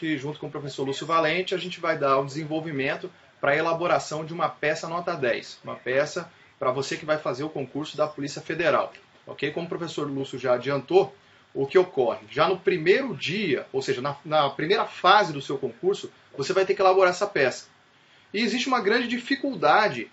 que junto com o professor Lúcio Valente a gente vai dar o desenvolvimento para a elaboração de uma peça nota 10, uma peça para você que vai fazer o concurso da Polícia Federal. Ok? Como o professor Lúcio já adiantou, o que ocorre? Já no primeiro dia, ou seja, na primeira fase do seu concurso, você vai ter que elaborar essa peça. E existe uma grande dificuldade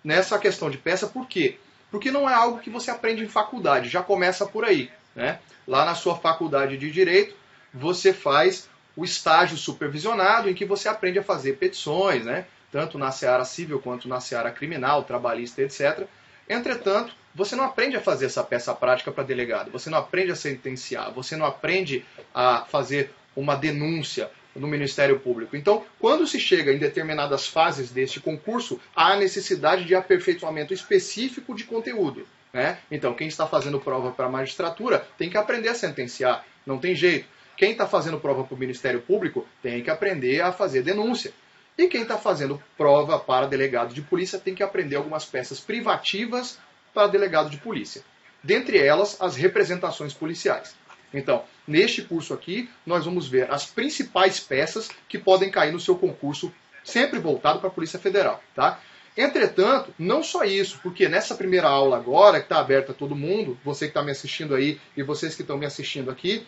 nessa questão de peça, por quê? Porque não é algo que você aprende em faculdade, já começa por aí, né? Lá na sua faculdade de Direito, você faz o estágio supervisionado, em que você aprende a fazer petições, né? Tanto na seara civil quanto na seara criminal, trabalhista, etc. Entretanto, você não aprende a fazer essa peça prática para delegado, você não aprende a sentenciar, você não aprende a fazer uma denúncia no Ministério Público. Então, quando se chega em determinadas fases deste concurso, há necessidade de aperfeiçoamento específico de conteúdo, né? Então, quem está fazendo prova para a magistratura tem que aprender a sentenciar, não tem jeito. Quem está fazendo prova para o Ministério Público tem que aprender a fazer denúncia. E quem está fazendo prova para delegado de polícia tem que aprender algumas peças privativas para delegado de polícia. Dentre elas, as representações policiais. Então, neste curso aqui, nós vamos ver as principais peças que podem cair no seu concurso, sempre voltado para a Polícia Federal, tá? Entretanto, não só isso, porque nessa primeira aula agora, que está aberta a todo mundo, você que está me assistindo aí e vocês que estão me assistindo aqui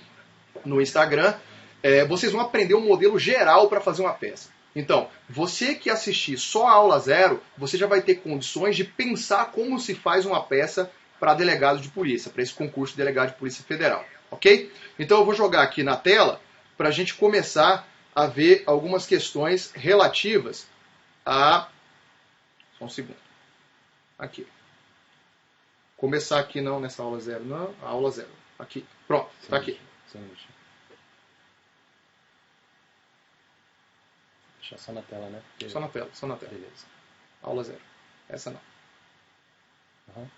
no Instagram, vocês vão aprender um modelo geral para fazer uma peça. Então, você que assistir só a aula 0, você já vai ter condições de pensar como se faz uma peça para delegado de polícia, para esse concurso de delegado de Polícia Federal. Ok? Então eu vou jogar aqui na tela para a gente começar a ver algumas questões relativas a... Só um segundo. Aqui. Começar aqui não nessa aula 0, não. A aula 0. Aqui. Pronto, está aqui. Deixa só na tela, né? Porque... Só na tela, só na tela. Beleza. Aula 0. Essa não. Uhum.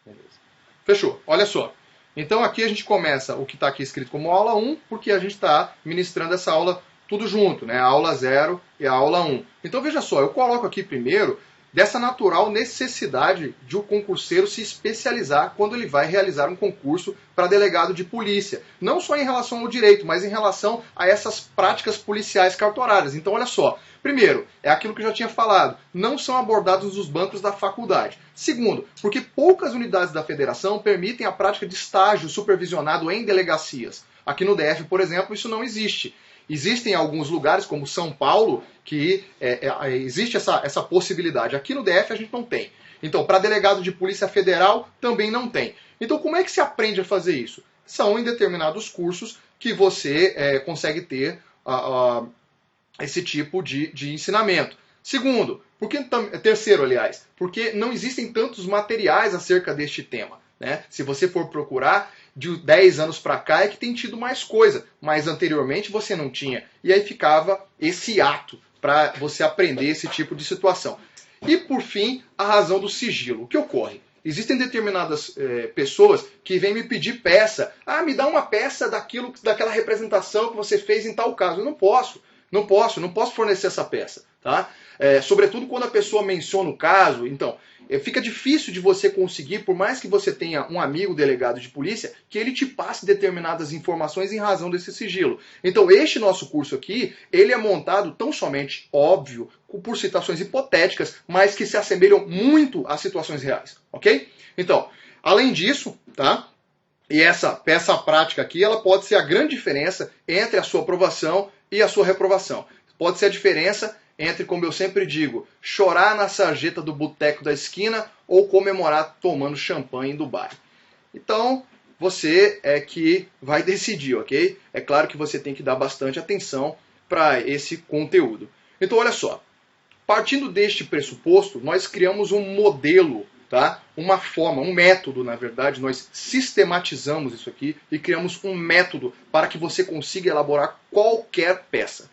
Beleza. Fechou. Olha só. Então aqui a gente começa o que está aqui escrito como aula 1, porque a gente está ministrando essa aula tudo junto, né? A aula 0 e a aula 1. Então veja só, eu coloco aqui primeiro dessa natural necessidade de o concurseiro se especializar quando ele vai realizar um concurso para delegado de polícia. Não só em relação ao direito, mas em relação a essas práticas policiais cartorárias. Então olha só, primeiro, é aquilo que eu já tinha falado, não são abordados nos bancos da faculdade. Segundo, porque poucas unidades da federação permitem a prática de estágio supervisionado em delegacias. Aqui no DF, por exemplo, isso não existe. Existem alguns lugares, como São Paulo, que existe essa possibilidade. Aqui no DF a gente não tem. Então, para delegado de Polícia Federal, também não tem. Então, como é que se aprende a fazer isso? São em determinados cursos que você consegue ter esse tipo de ensinamento. Segundo, terceiro, aliás, porque não existem tantos materiais acerca deste tema, né? Se você for procurar, de 10 anos para cá é que tem tido mais coisa, mas anteriormente você não tinha. E aí ficava esse ato para você aprender esse tipo de situação. E por fim, a razão do sigilo. O que ocorre? Existem determinadas pessoas que vêm me pedir peça. Ah, me dá uma peça daquela representação que você fez em tal caso. Eu não posso fornecer essa peça, tá? Sobretudo quando a pessoa menciona o caso, então fica difícil de você conseguir, por mais que você tenha um amigo delegado de polícia, que ele te passe determinadas informações em razão desse sigilo. Então este nosso curso aqui, ele é montado tão somente, óbvio, por citações hipotéticas, mas que se assemelham muito às situações reais, ok? Então, além disso, tá? E essa peça prática aqui, ela pode ser a grande diferença entre a sua aprovação e a sua reprovação. Pode ser a diferença entre, como eu sempre digo, chorar na sarjeta do boteco da esquina ou comemorar tomando champanhe do bar. Então, você é que vai decidir, ok? É claro que você tem que dar bastante atenção para esse conteúdo. Então, olha só. Partindo deste pressuposto, nós criamos um modelo, tá? Uma forma, um método, na verdade. Nós sistematizamos isso aqui e criamos um método para que você consiga elaborar qualquer peça.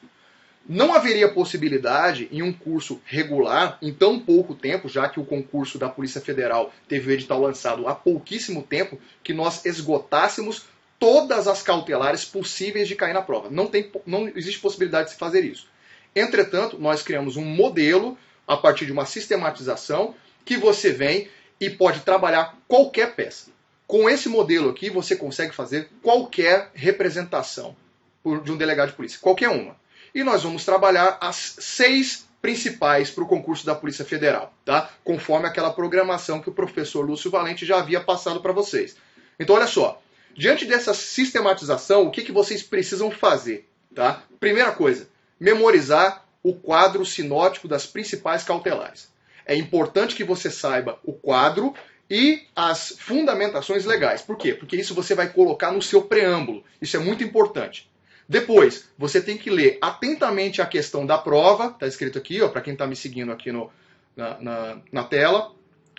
Não haveria possibilidade em um curso regular, em tão pouco tempo, já que o concurso da Polícia Federal teve o edital lançado há pouquíssimo tempo, que nós esgotássemos todas as cautelares possíveis de cair na prova. Não existe possibilidade de se fazer isso. Entretanto, nós criamos um modelo, a partir de uma sistematização, que você vem e pode trabalhar qualquer peça. Com esse modelo aqui, você consegue fazer qualquer representação de um delegado de polícia, qualquer uma. E nós vamos trabalhar as 6 principais para o concurso da Polícia Federal, tá? Conforme aquela programação que o professor Lúcio Valente já havia passado para vocês. Então, olha só, diante dessa sistematização, o que vocês precisam fazer? Tá? Primeira coisa, memorizar o quadro sinótico das principais cautelares. É importante que você saiba o quadro e as fundamentações legais. Por quê? Porque isso você vai colocar no seu preâmbulo. Isso é muito importante. Depois, você tem que ler atentamente a questão da prova, está escrito aqui, para quem está me seguindo aqui na tela.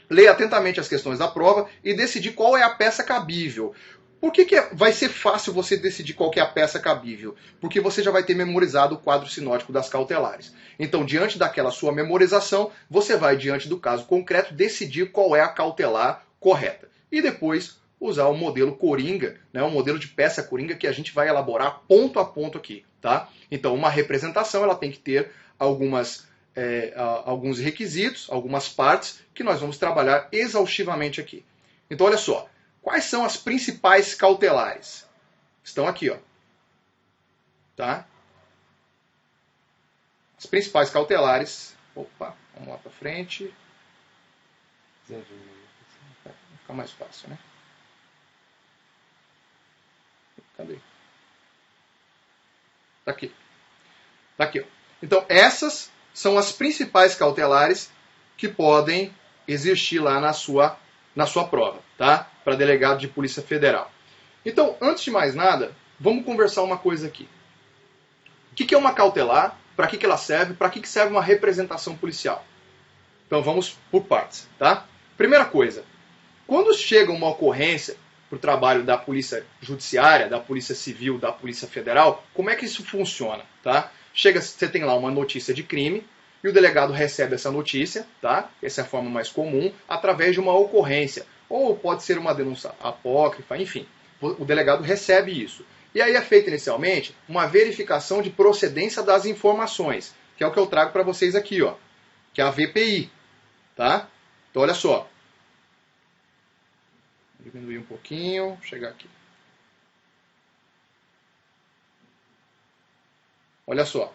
Ler atentamente as questões da prova e decidir qual é a peça cabível. Por que vai ser fácil você decidir qual que é a peça cabível? Porque você já vai ter memorizado o quadro sinótico das cautelares. Então, diante daquela sua memorização, você vai, diante do caso concreto, decidir qual é a cautelar correta. E depois usar o modelo Coringa, né, o modelo de peça Coringa, que a gente vai elaborar ponto a ponto aqui. Tá? Então, uma representação ela tem que ter alguns requisitos, algumas partes, que nós vamos trabalhar exaustivamente aqui. Então, olha só. Quais são as principais cautelares? Estão aqui, ó. Tá? As principais cautelares. Opa, vamos lá para frente. Vai ficar mais fácil, né? Cadê? Tá aqui. Tá aqui, ó. Então, essas são as principais cautelares que podem existir lá na sua prova, tá? Para delegado de Polícia Federal. Então, antes de mais nada, vamos conversar uma coisa aqui. O que é uma cautelar? Para que ela serve? Para que serve uma representação policial? Então, vamos por partes, tá? Primeira coisa, quando chega uma ocorrência para o trabalho da Polícia Judiciária, da Polícia Civil, da Polícia Federal, como é que isso funciona, tá? Chega, você tem lá uma notícia de crime, e o delegado recebe essa notícia, tá? Essa é a forma mais comum, através de uma ocorrência. Ou pode ser uma denúncia apócrifa, enfim. O delegado recebe isso. E aí é feita inicialmente uma verificação de procedência das informações, que é o que eu trago para vocês aqui, ó, que é a VPI. Tá? Então olha só. Vou diminuir um pouquinho, vou chegar aqui. Olha só.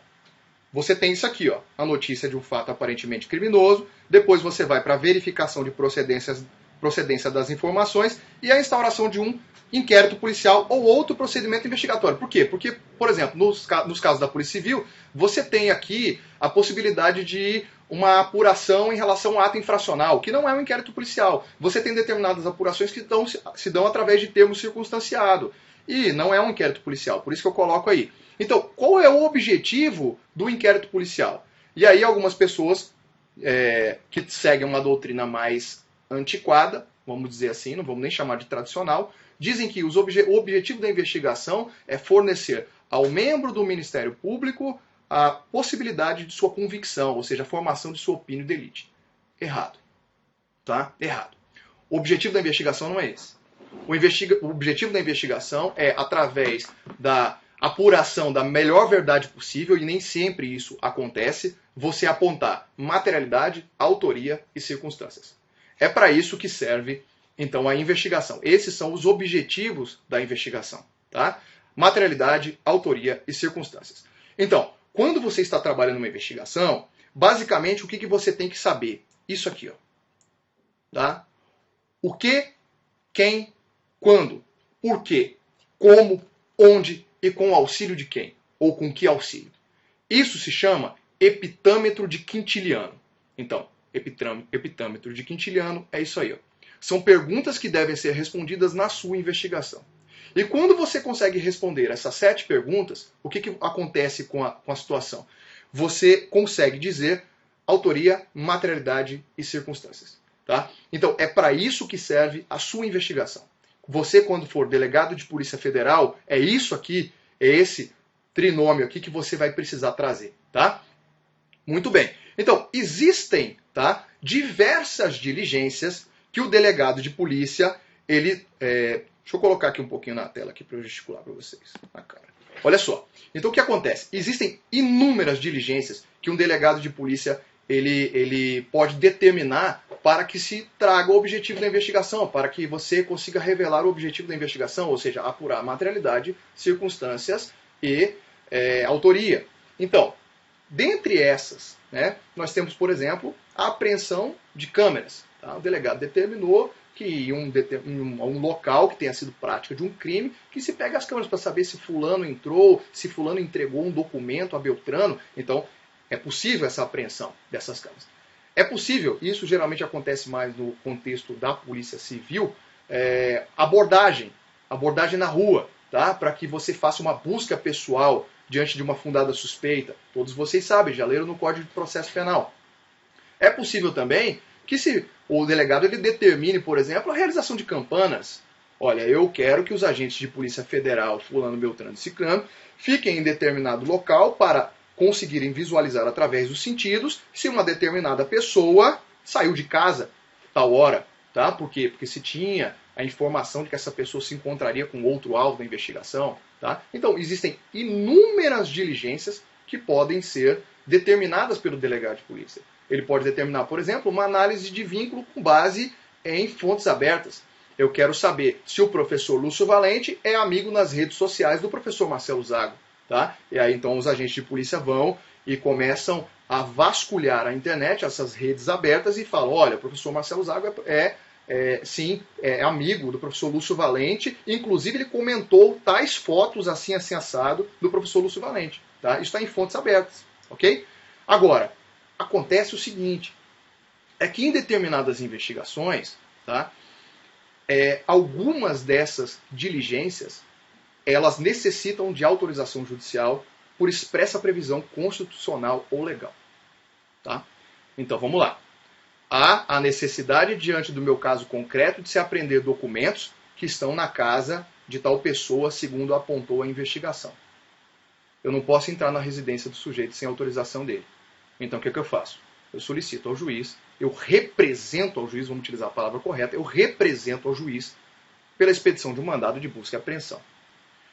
Você tem isso aqui, ó, a notícia de um fato aparentemente criminoso, depois você vai para a verificação de procedência das informações e a instauração de um inquérito policial ou outro procedimento investigatório. Por quê? Porque, por exemplo, nos casos da Polícia Civil, você tem aqui a possibilidade de uma apuração em relação ao ato infracional, que não é um inquérito policial. Você tem determinadas apurações que se dão através de termo circunstanciado. E não é um inquérito policial, por isso que eu coloco aí. Então, qual é o objetivo do inquérito policial? E aí algumas pessoas que seguem uma doutrina mais antiquada, vamos dizer assim, não vamos nem chamar de tradicional, dizem que o objetivo da investigação é fornecer ao membro do Ministério Público a possibilidade de sua convicção, ou seja, a formação de sua opinião de elite. Errado. Tá? Errado. O objetivo da investigação não é esse. O objetivo da investigação é, através da apuração da melhor verdade possível, e nem sempre isso acontece, você apontar materialidade, autoria e circunstâncias. É para isso que serve, então, a investigação. Esses são os objetivos da investigação. Tá? Materialidade, autoria e circunstâncias. Então, quando você está trabalhando uma investigação, basicamente o que você tem que saber? Isso aqui, ó. Tá? O que, quem, quando, por quê, como, onde e com o auxílio de quem? Ou com que auxílio? Isso se chama epitâmetro de Quintiliano. Então, epitâmetro de Quintiliano é isso aí, ó. São perguntas que devem ser respondidas na sua investigação. E quando você consegue responder essas 7 perguntas, o que acontece com a situação? Você consegue dizer autoria, materialidade e circunstâncias. Tá? Então, é para isso que serve a sua investigação. Você, quando for delegado de Polícia Federal, é isso aqui, é esse trinômio aqui que você vai precisar trazer. Tá? Muito bem. Então, existem, tá, diversas diligências que o delegado de polícia, deixa eu colocar aqui um pouquinho na tela aqui para eu gesticular para vocês. Na cara. Olha só. Então, o que acontece? Existem inúmeras diligências que um delegado de polícia ele pode determinar para que se traga o objetivo da investigação, para que você consiga revelar o objetivo da investigação, ou seja, apurar materialidade, circunstâncias e autoria. Então, dentre essas, né, nós temos, por exemplo, a apreensão de câmeras. Tá? O delegado determinou que em um local que tenha sido prática de um crime, que se pegue as câmeras para saber se fulano entrou, se fulano entregou um documento a Beltrano. Então, é possível essa apreensão dessas câmeras. É possível, isso geralmente acontece mais no contexto da Polícia Civil, abordagem na rua, tá? Para que você faça uma busca pessoal diante de uma fundada suspeita. Todos vocês sabem, já leram no Código de Processo Penal. É possível também que se o delegado ele determine, por exemplo, a realização de campanas. Olha, eu quero que os agentes de Polícia Federal, fulano, beltrano e ciclano, fiquem em determinado local para conseguirem visualizar através dos sentidos se uma determinada pessoa saiu de casa tal hora. Tá? Por quê? Porque se tinha a informação de que essa pessoa se encontraria com outro alvo da investigação. Tá? Então, existem inúmeras diligências que podem ser determinadas pelo delegado de polícia. Ele pode determinar, por exemplo, uma análise de vínculo com base em fontes abertas. Eu quero saber se o professor Lúcio Valente é amigo nas redes sociais do professor Marcelo Zago. Tá? E aí então os agentes de polícia vão e começam a vasculhar a internet, essas redes abertas, e falam, olha, o professor Marcelo Zago sim, é amigo do professor Lúcio Valente, inclusive ele comentou tais fotos assim assado do professor Lúcio Valente. Tá? Isso está em fontes abertas. Ok? Agora, acontece o seguinte, é que em determinadas investigações, tá, algumas dessas diligências elas necessitam de autorização judicial por expressa previsão constitucional ou legal. Tá? Então, vamos lá. Há a necessidade, diante do meu caso concreto, de se apreender documentos que estão na casa de tal pessoa, segundo apontou a investigação. Eu não posso entrar na residência do sujeito sem autorização dele. Então, o que eu faço? Eu solicito ao juiz, eu represento ao juiz, vamos utilizar a palavra correta, eu represento ao juiz pela expedição de um mandado de busca e apreensão.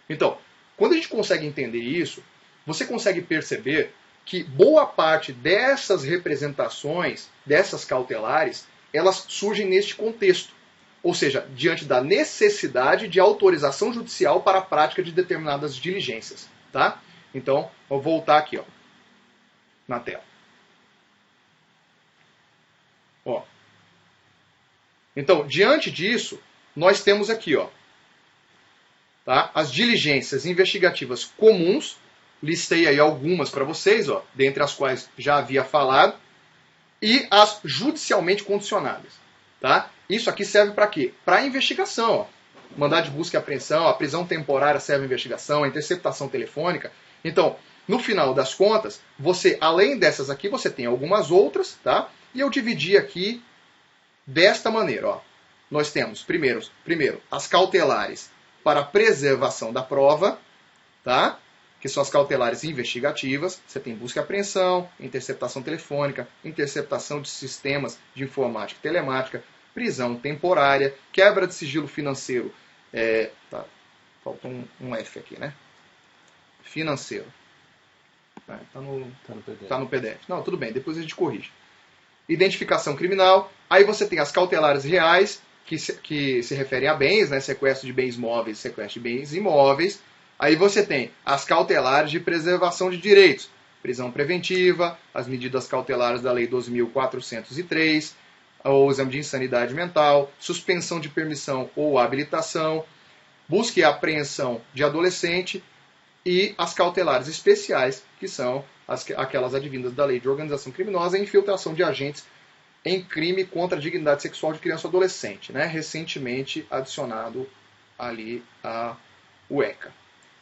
Então, quando a gente consegue entender isso, você consegue perceber que boa parte dessas representações, dessas cautelares, elas surgem neste contexto. Ou seja, diante da necessidade de autorização judicial para a prática de determinadas diligências. Tá? Então, vou voltar aqui ó, na tela. Ó. Então, diante disso, nós temos aqui ó, tá? As diligências investigativas comuns, listei aí algumas para vocês, ó, dentre as quais já havia falado, e as judicialmente condicionadas. Tá? Isso aqui serve para quê? Para investigação. Ó. Mandado de busca e apreensão, a prisão temporária serve à investigação, a interceptação telefônica. Então, no final das contas, você, além dessas aqui, você tem algumas outras, tá? E eu dividi aqui desta maneira. Ó. Nós temos, primeiro, as cautelares para preservação da prova, tá? Que são as cautelares investigativas. Você tem busca e apreensão, interceptação telefônica, interceptação de sistemas de informática e telemática, prisão temporária, quebra de sigilo financeiro. Tá, falta um F aqui, né? Financeiro. Tá no PDF. Não, tudo bem, depois a gente corrige. Identificação criminal. Aí você tem as cautelares reais, que se referem a bens, né? Sequestro de bens móveis, sequestro de bens imóveis. Aí você tem as cautelares de preservação de direitos. Prisão preventiva, as medidas cautelares da Lei 12.403, o exame de insanidade mental, suspensão de permissão ou habilitação, busca e apreensão de adolescente e as cautelares especiais, que são aquelas advindas da Lei de Organização Criminosa e infiltração de agentes em crime contra a dignidade sexual de criança ou adolescente, né? Recentemente adicionado ali o ECA.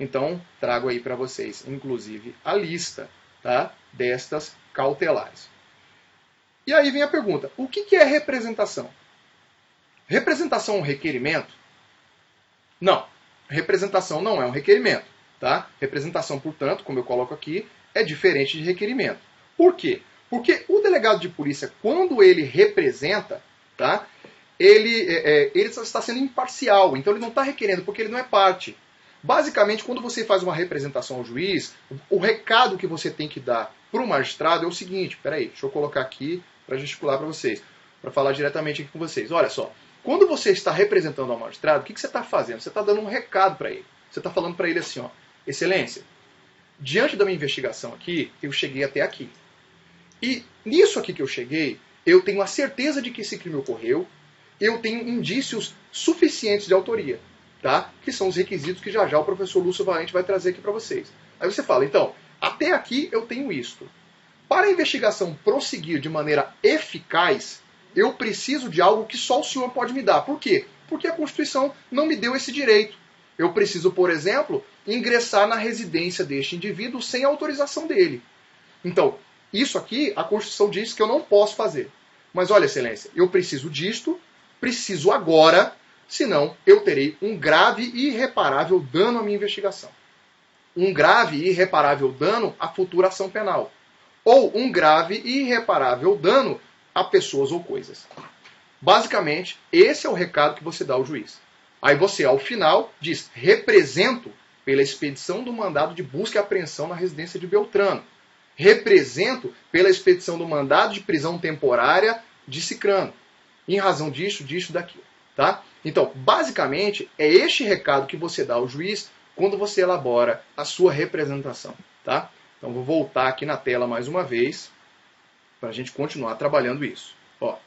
Então, trago aí para vocês, inclusive, a lista, tá, destas cautelares. E aí vem a pergunta, o que é representação? Representação é um requerimento? Não, representação não é um requerimento. Tá? Representação, portanto, como eu coloco aqui, é diferente de requerimento. Por quê? Porque o delegado de polícia, quando ele representa, tá, ele está sendo imparcial, então ele não está requerendo, porque ele não é parte. Basicamente, quando você faz uma representação ao juiz, o recado que você tem que dar para o magistrado é o seguinte, peraí, deixa eu colocar aqui para gesticular para vocês, para falar diretamente aqui com vocês. Olha só, quando você está representando ao magistrado, o que você está fazendo? Você está dando um recado para ele. Você está falando para ele assim, ó, Excelência, diante da minha investigação aqui, eu cheguei até aqui. E nisso aqui que eu cheguei, eu tenho a certeza de que esse crime ocorreu, eu tenho indícios suficientes de autoria, tá? Que são os requisitos que já já o professor Lúcio Valente vai trazer aqui para vocês. Aí você fala, então, até aqui eu tenho isto. Para a investigação prosseguir de maneira eficaz, eu preciso de algo que só o senhor pode me dar. Por quê? Porque a Constituição não me deu esse direito. Eu preciso, por exemplo, ingressar na residência deste indivíduo sem autorização dele. Então, isso aqui, a Constituição diz que eu não posso fazer. Mas olha, Excelência, eu preciso disto, preciso agora, senão eu terei um grave e irreparável dano à minha investigação. Um grave e irreparável dano à futura ação penal. Ou um grave e irreparável dano a pessoas ou coisas. Basicamente, esse é o recado que você dá ao juiz. Aí você, ao final, diz, represento pela expedição do mandado de busca e apreensão na residência de Beltrano. Represento pela expedição do mandado de prisão temporária de Cicrano. Em razão disso, daquilo. Tá? Então, basicamente, é este recado que você dá ao juiz quando você elabora a sua representação. Tá? Então, vou voltar aqui na tela mais uma vez para a gente continuar trabalhando isso. Ó.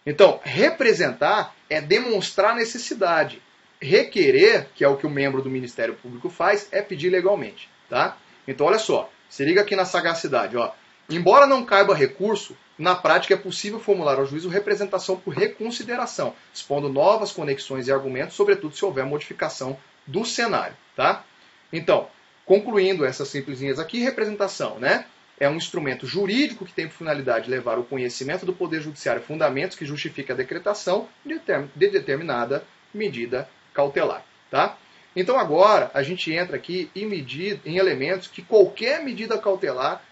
Então, representar é demonstrar necessidade. Requerer, que é o que o membro do Ministério Público faz, é pedir legalmente. Tá? Então, olha só. Se liga aqui na sagacidade. Ó. Embora não caiba recurso, na prática é possível formular ao juízo representação por reconsideração, expondo novas conexões e argumentos, sobretudo se houver modificação do cenário. Tá? Então, concluindo essas simplesinhas aqui, representação, né? É um instrumento jurídico que tem por finalidade levar ao conhecimento do Poder Judiciário fundamentos que justificam a decretação de determinada medida cautelar. Tá? Então agora a gente entra aqui em elementos que qualquer medida cautelar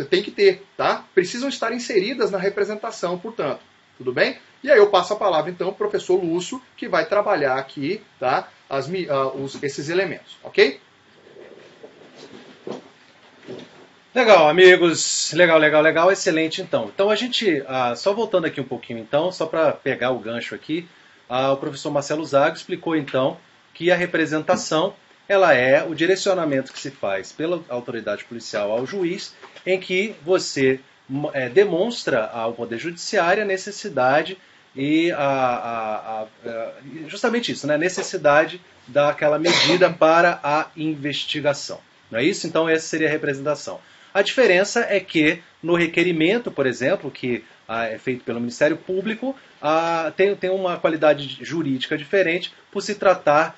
tem que ter. Tá? Precisam estar inseridas na representação, portanto. Tudo bem? E aí eu passo a palavra então ao professor Lúcio, que vai trabalhar aqui, tá? Esses elementos. Ok? Legal, amigos. Legal. Excelente, então. Então, a gente, só voltando aqui um pouquinho, então, só para pegar o gancho aqui, o professor Marcelo Zago explicou, então, que a representação, ela é o direcionamento que se faz pela autoridade policial ao juiz, em que você demonstra ao Poder Judiciário a necessidade e justamente isso, né? A necessidade daquela medida para a investigação. Não é isso? Então, essa seria a representação. A diferença é que no requerimento, por exemplo, que é feito pelo Ministério Público, tem uma qualidade jurídica diferente por se tratar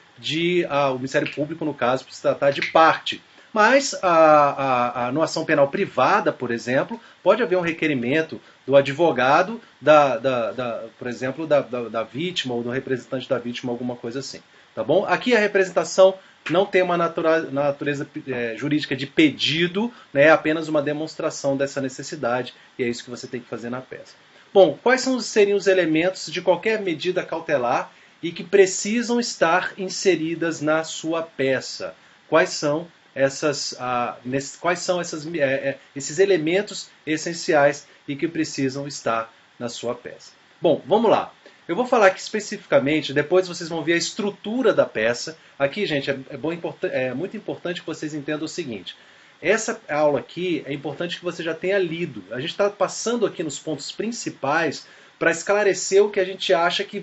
o Ministério Público, no caso, por se tratar de parte. Mas no ação penal privada, por exemplo, pode haver um requerimento do advogado, por exemplo, da vítima ou do representante da vítima, alguma coisa assim. Tá bom? Aqui a representação não tem uma natureza jurídica de pedido, né, é apenas uma demonstração dessa necessidade, e é isso que você tem que fazer na peça. Bom, quais seriam os elementos de qualquer medida cautelar e que precisam estar inseridas na sua peça? Quais são esses elementos essenciais e que precisam estar na sua peça? Bom, vamos lá. Eu vou falar aqui especificamente, depois vocês vão ver a estrutura da peça. Aqui, gente, é muito importante que vocês entendam o seguinte. Essa aula aqui é importante que você já tenha lido. A gente está passando aqui nos pontos principais para esclarecer o que a gente acha que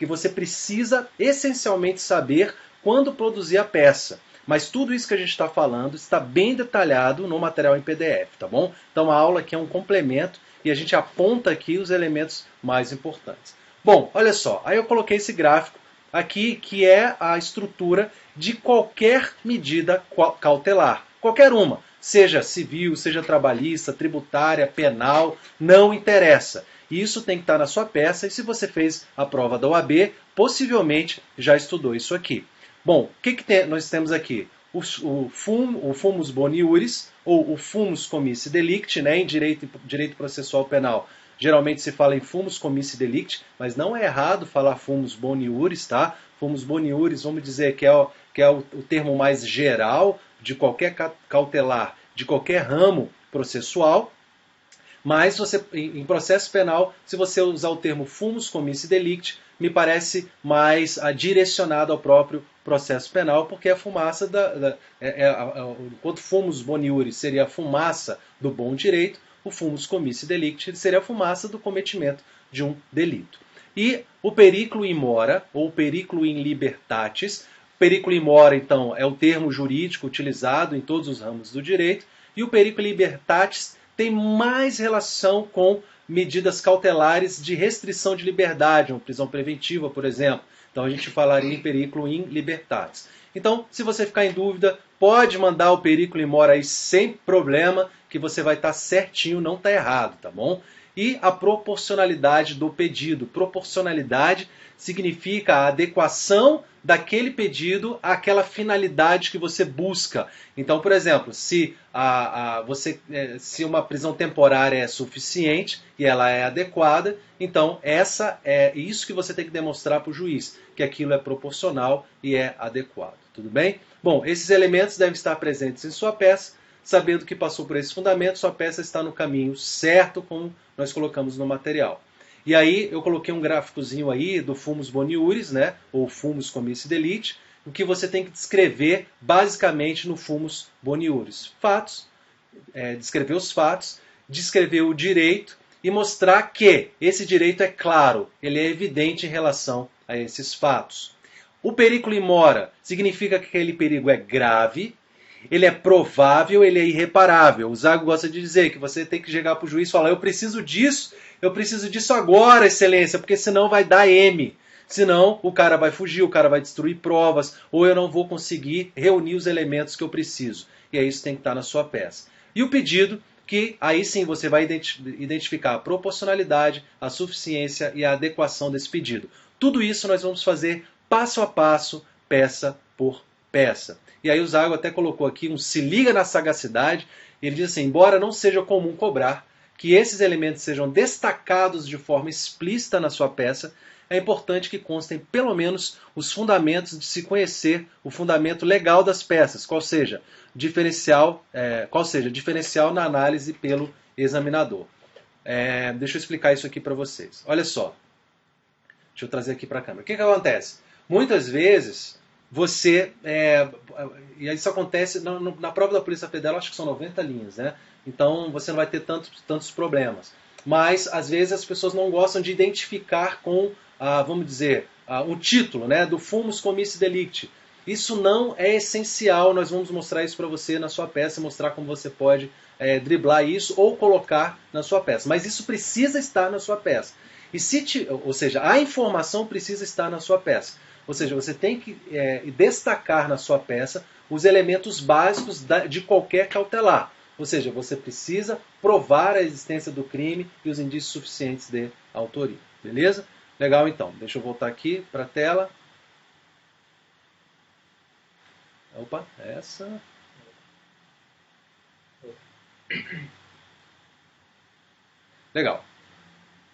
você precisa essencialmente saber quando produzir a peça. Mas tudo isso que a gente está falando está bem detalhado no material em PDF, tá bom? Então a aula aqui é um complemento e a gente aponta aqui os elementos mais importantes. Bom, olha só, aí eu coloquei esse gráfico aqui que é a estrutura de qualquer medida cautelar. Qualquer uma, seja civil, seja trabalhista, tributária, penal, não interessa. Isso tem que estar na sua peça e se você fez a prova da OAB, possivelmente já estudou isso aqui. Bom, o que nós temos aqui? O fumus boni iuris, ou o fumus comissi delicti, né, em direito processual penal. Geralmente se fala em fumus comissi delicti, mas não é errado falar fumus boni iuris, tá? Fumus boni iuris, vamos dizer que que é o termo mais geral de qualquer cautelar, de qualquer ramo processual. Mas em processo penal, se você usar o termo fumus comissi delicti, me parece mais direcionado ao próprio processo penal, porque a fumaça enquanto fumus boniuris seria a fumaça do bom direito, o fumus comissi delicti seria a fumaça do cometimento de um delito. E o periculo in mora, ou periculo in libertatis, periculo in mora, então, é o termo jurídico utilizado em todos os ramos do direito, e o periculo in libertatis tem mais relação com medidas cautelares de restrição de liberdade, uma prisão preventiva, por exemplo. Então a gente falaria em periculo in libertatis. Então, se você ficar em dúvida, pode mandar o periculo in mora aí sem problema, que você vai estar certinho, não está errado, tá bom? E a proporcionalidade do pedido. Proporcionalidade significa a adequação daquele pedido àquela finalidade que você busca. Então, por exemplo, se uma prisão temporária é suficiente e ela é adequada, então é isso que você tem que demonstrar para o juiz, que aquilo é proporcional e é adequado. Tudo bem? Bom, esses elementos devem estar presentes em sua peça. Sabendo que passou por esses fundamentos, sua peça está no caminho certo, como nós colocamos no material. E aí eu coloquei um gráficozinho aí do fumus boniuris, né, ou fumus comissi delicti, o que você tem que descrever basicamente no fumus boniuris. Fatos, descrever os fatos, descrever o direito e mostrar que esse direito é claro, ele é evidente em relação a esses fatos. O periculo in mora significa que aquele perigo é grave, ele é provável, ele é irreparável. O Zago gosta de dizer que você tem que chegar para o juiz e falar: eu preciso disso agora, excelência, porque senão vai dar M. Senão o cara vai fugir, o cara vai destruir provas, ou eu não vou conseguir reunir os elementos que eu preciso. E aí isso tem que estar na sua peça. E o pedido, que aí sim você vai identificar a proporcionalidade, a suficiência e a adequação desse pedido. Tudo isso nós vamos fazer passo a passo, peça por peça. E aí o Zago até colocou aqui um se liga na sagacidade. Ele diz assim: embora não seja comum cobrar que esses elementos sejam destacados de forma explícita na sua peça, é importante que constem pelo menos os fundamentos de se conhecer o fundamento legal das peças, qual seja diferencial na análise pelo examinador. Deixa eu explicar isso aqui para vocês. Olha só. Deixa eu trazer aqui para a câmera. O que acontece? Muitas vezes e isso acontece na prova da Polícia Federal, acho que são 90 linhas, né? Então você não vai ter tantos problemas. Mas às vezes as pessoas não gostam de identificar com, vamos dizer, o título, né, do fumus comissi delicti. Isso não é essencial, nós vamos mostrar isso para você na sua peça, mostrar como você pode driblar isso ou colocar na sua peça. Mas isso precisa estar na sua peça. Ou seja, a informação precisa estar na sua peça. Ou seja, você tem que destacar na sua peça os elementos básicos de qualquer cautelar. Ou seja, você precisa provar a existência do crime e os indícios suficientes de autoria. Beleza? Legal, então. Deixa eu voltar aqui para a tela. Opa, essa. Legal.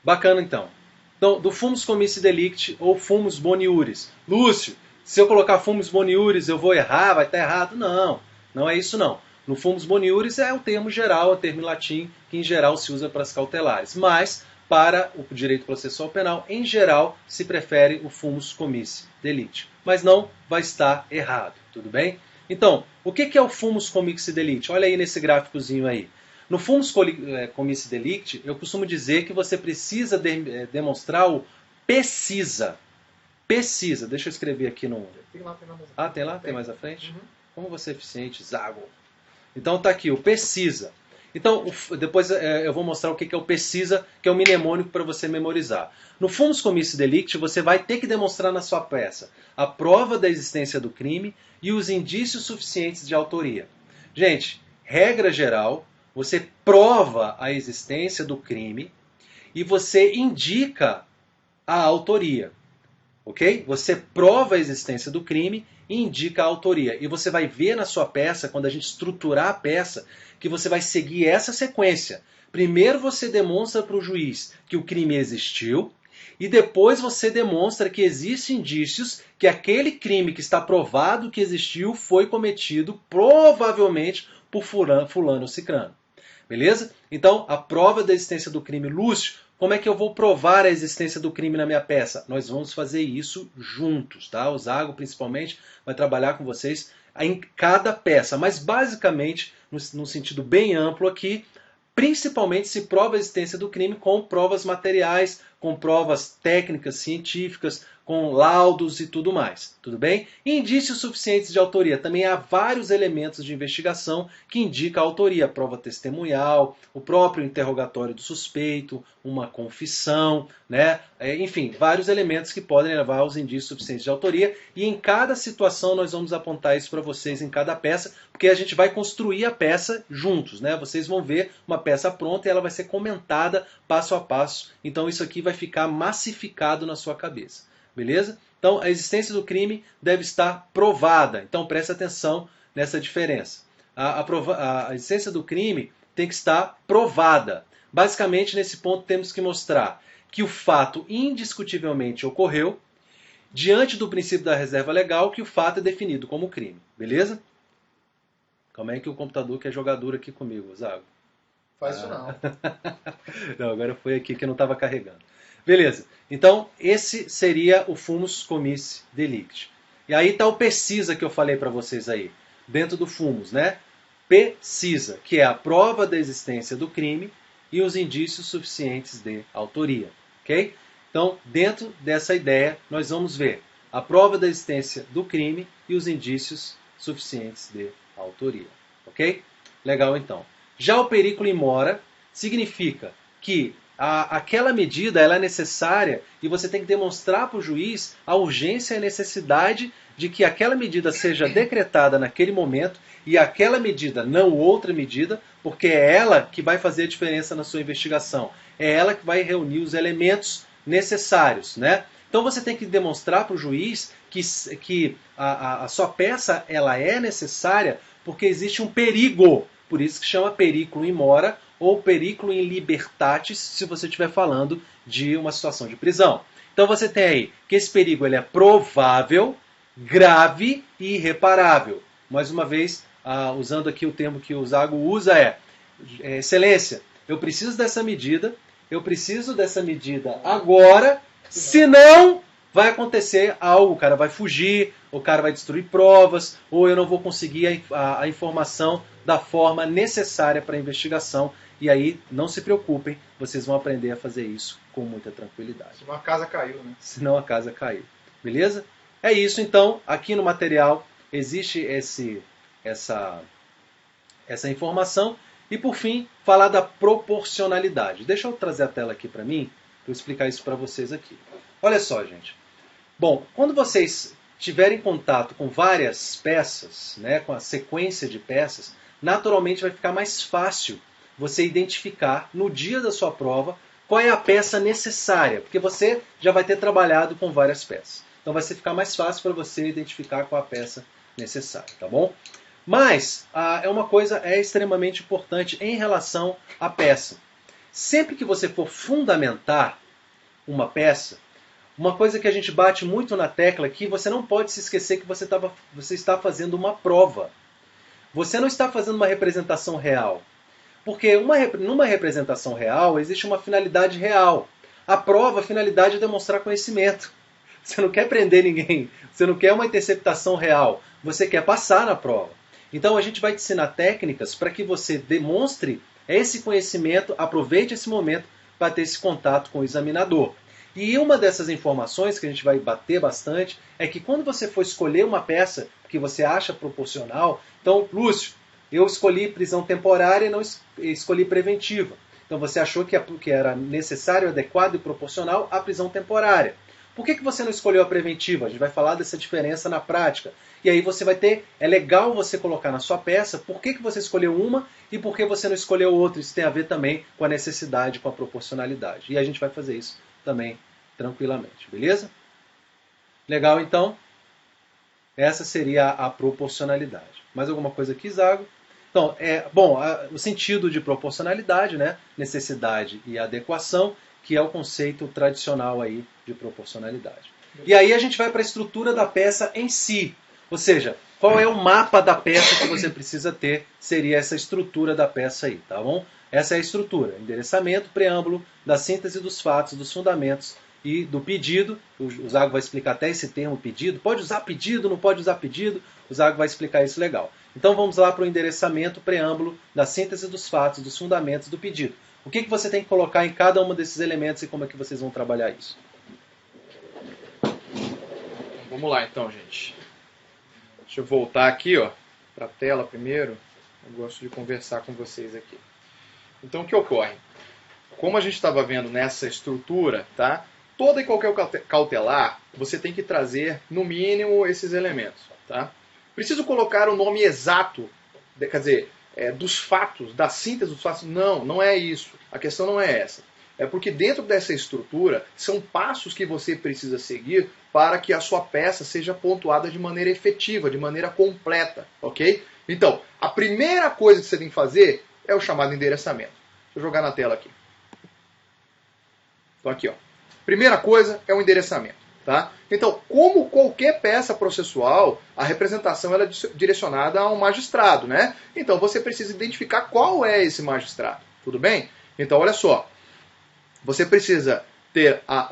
Bacana, então. Então, do fumus comissi delicti ou fumus boniuris. Lúcio, se eu colocar fumus boniuris eu vou errar, vai estar errado? Não, não é isso não. No fumus boniuris é o termo geral, é o termo em latim, que em geral se usa para as cautelares. Mas, para o direito processual penal, em geral, se prefere o fumus comissi delicti. Mas não vai estar errado, tudo bem? Então, o que é o fumus comissi delicti? Olha aí nesse gráficozinho aí. No fumus comissi delicti, eu costumo dizer que você precisa demonstrar o precisa. Precisa. Deixa eu escrever aqui no... Tem lá. Tem lá? Tem mais à frente? Uhum. Como você é eficiente, Zago. Então tá aqui, o precisa. Então, depois eu vou mostrar o que é o precisa, que é o mnemônico para você memorizar. No fumus comissi delicti, você vai ter que demonstrar na sua peça a prova da existência do crime e os indícios suficientes de autoria. Gente, regra geral... Você prova a existência do crime e você indica a autoria. Ok? Você prova a existência do crime e indica a autoria. E você vai ver na sua peça, quando a gente estruturar a peça, que você vai seguir essa sequência. Primeiro você demonstra para o juiz que o crime existiu E depois você demonstra que existem indícios que aquele crime que está provado que existiu foi cometido provavelmente por fulano ou cicrano. Beleza? Então, a prova da existência do crime. Lúcio, como é que eu vou provar a existência do crime na minha peça? Nós vamos fazer isso juntos, tá? O Zago, principalmente, vai trabalhar com vocês em cada peça, mas basicamente, no sentido bem amplo aqui, principalmente se prova a existência do crime com provas materiais, com provas técnicas, científicas, com laudos e tudo mais. Tudo bem? E indícios suficientes de autoria. Também há vários elementos de investigação que indicam a autoria. Prova testemunhal, o próprio interrogatório do suspeito, uma confissão, né? Enfim, vários elementos que podem levar aos indícios suficientes de autoria. E em cada situação nós vamos apontar isso para vocês em cada peça, porque a gente vai construir a peça juntos, né? Vocês vão ver uma peça pronta e ela vai ser comentada passo a passo. Então isso aqui vai ficar massificado na sua cabeça. Beleza? Então, a existência do crime deve estar provada. Então, preste atenção nessa diferença. A existência do crime tem que estar provada. Basicamente, nesse ponto, temos que mostrar que o fato indiscutivelmente ocorreu, diante do princípio da reserva legal, que o fato é definido como crime. Beleza? Calma aí que o computador quer jogar duro aqui comigo, Zago. Faz isso não. Não, agora foi aqui que eu não estava carregando. Beleza, então esse seria o fumus commissi delicti. E aí está o precisa que eu falei para vocês aí, dentro do fumus, né? Precisa, que é a prova da existência do crime e os indícios suficientes de autoria, ok? Então, dentro dessa ideia, nós vamos ver a prova da existência do crime e os indícios suficientes de autoria, ok? Legal, então. Já o periculo in mora significa que aquela medida ela é necessária e você tem que demonstrar para o juiz a urgência e a necessidade de que aquela medida seja decretada naquele momento e aquela medida, não outra medida, porque é ela que vai fazer a diferença na sua investigação. É ela que vai reunir os elementos necessários, né? Então você tem que demonstrar para o juiz que a sua peça ela é necessária porque existe um perigo. Por isso que chama periculo in mora ou periculo in libertatis, se você estiver falando de uma situação de prisão. Então você tem aí que esse perigo ele é provável, grave e irreparável. Mais uma vez, usando aqui o termo que o Zago usa excelência, eu preciso dessa medida agora, senão vai acontecer algo, o cara vai fugir, o cara vai destruir provas, ou eu não vou conseguir a informação da forma necessária para a investigação. E aí, não se preocupem, vocês vão aprender a fazer isso com muita tranquilidade. Senão a casa caiu, né? Senão a casa caiu. Beleza? É isso, então. Aqui no material existe essa informação. E, por fim, falar da proporcionalidade. Deixa eu trazer a tela aqui para mim, para eu explicar isso para vocês aqui. Olha só, gente. Bom, quando vocês tiverem contato com várias peças, né, com a sequência de peças, naturalmente vai ficar mais fácil você identificar no dia da sua prova qual é a peça necessária, porque você já vai ter trabalhado com várias peças. Então vai ficar mais fácil para você identificar qual a peça necessária, tá bom? Mas é uma coisa extremamente importante em relação à peça. Sempre que você for fundamentar uma peça, uma coisa que a gente bate muito na tecla aqui, você não pode se esquecer que você está fazendo uma prova. Você não está fazendo uma representação real. Porque numa representação real existe uma finalidade real. A prova, a finalidade é demonstrar conhecimento. Você não quer prender ninguém. Você não quer uma interceptação real. Você quer passar na prova. Então a gente vai te ensinar técnicas para que você demonstre esse conhecimento, aproveite esse momento para ter esse contato com o examinador. E uma dessas informações que a gente vai bater bastante é que quando você for escolher uma peça que você acha proporcional, então, Lúcio, eu escolhi prisão temporária e não escolhi preventiva. Então você achou que era necessário, adequado e proporcional a prisão temporária. Por que você não escolheu a preventiva? A gente vai falar dessa diferença na prática. E aí você vai ter, é legal você colocar na sua peça por que você escolheu uma e por que você não escolheu outra. Isso tem a ver também com a necessidade, com a proporcionalidade. E a gente vai fazer isso também tranquilamente, beleza? Legal, então? Essa seria a proporcionalidade. Mais alguma coisa aqui, Zago? Então, o sentido de proporcionalidade, né? Necessidade e adequação. que é o conceito tradicional aí de proporcionalidade. E aí a gente vai para a estrutura da peça em si. Ou seja, qual é o mapa da peça que você precisa ter? Seria essa estrutura da peça aí, tá bom? Essa é a estrutura. Endereçamento, preâmbulo, da síntese dos fatos, dos fundamentos e do pedido. O Zago vai explicar até esse termo pedido. Pode usar pedido, não pode usar pedido. O Zago vai explicar isso legal. Então vamos lá para o endereçamento, preâmbulo, da síntese dos fatos, dos fundamentos do pedido. O que você tem que colocar em cada um desses elementos e como é que vocês vão trabalhar isso? Vamos lá então, gente. Deixa eu voltar aqui, ó, para a tela primeiro. Eu gosto de conversar com vocês aqui. Então, o que ocorre? Como a gente estava vendo nessa estrutura, tá? Toda e qualquer cautelar, você tem que trazer, no mínimo, esses elementos, tá? Preciso colocar o nome exato, quer dizer, dos fatos, da síntese dos fatos. Não, não é isso. A questão não é essa. É porque dentro dessa estrutura, são passos que você precisa seguir para que a sua peça seja pontuada de maneira efetiva, de maneira completa, ok? Então, a primeira coisa que você tem que fazer é o chamado endereçamento. Deixa eu jogar na tela aqui. Então aqui, ó. Primeira coisa é o endereçamento, tá? Então, como qualquer peça processual, a representação ela é direcionada a um magistrado, né? Então, você precisa identificar qual é esse magistrado, tudo bem? Então, olha só. Você precisa ter a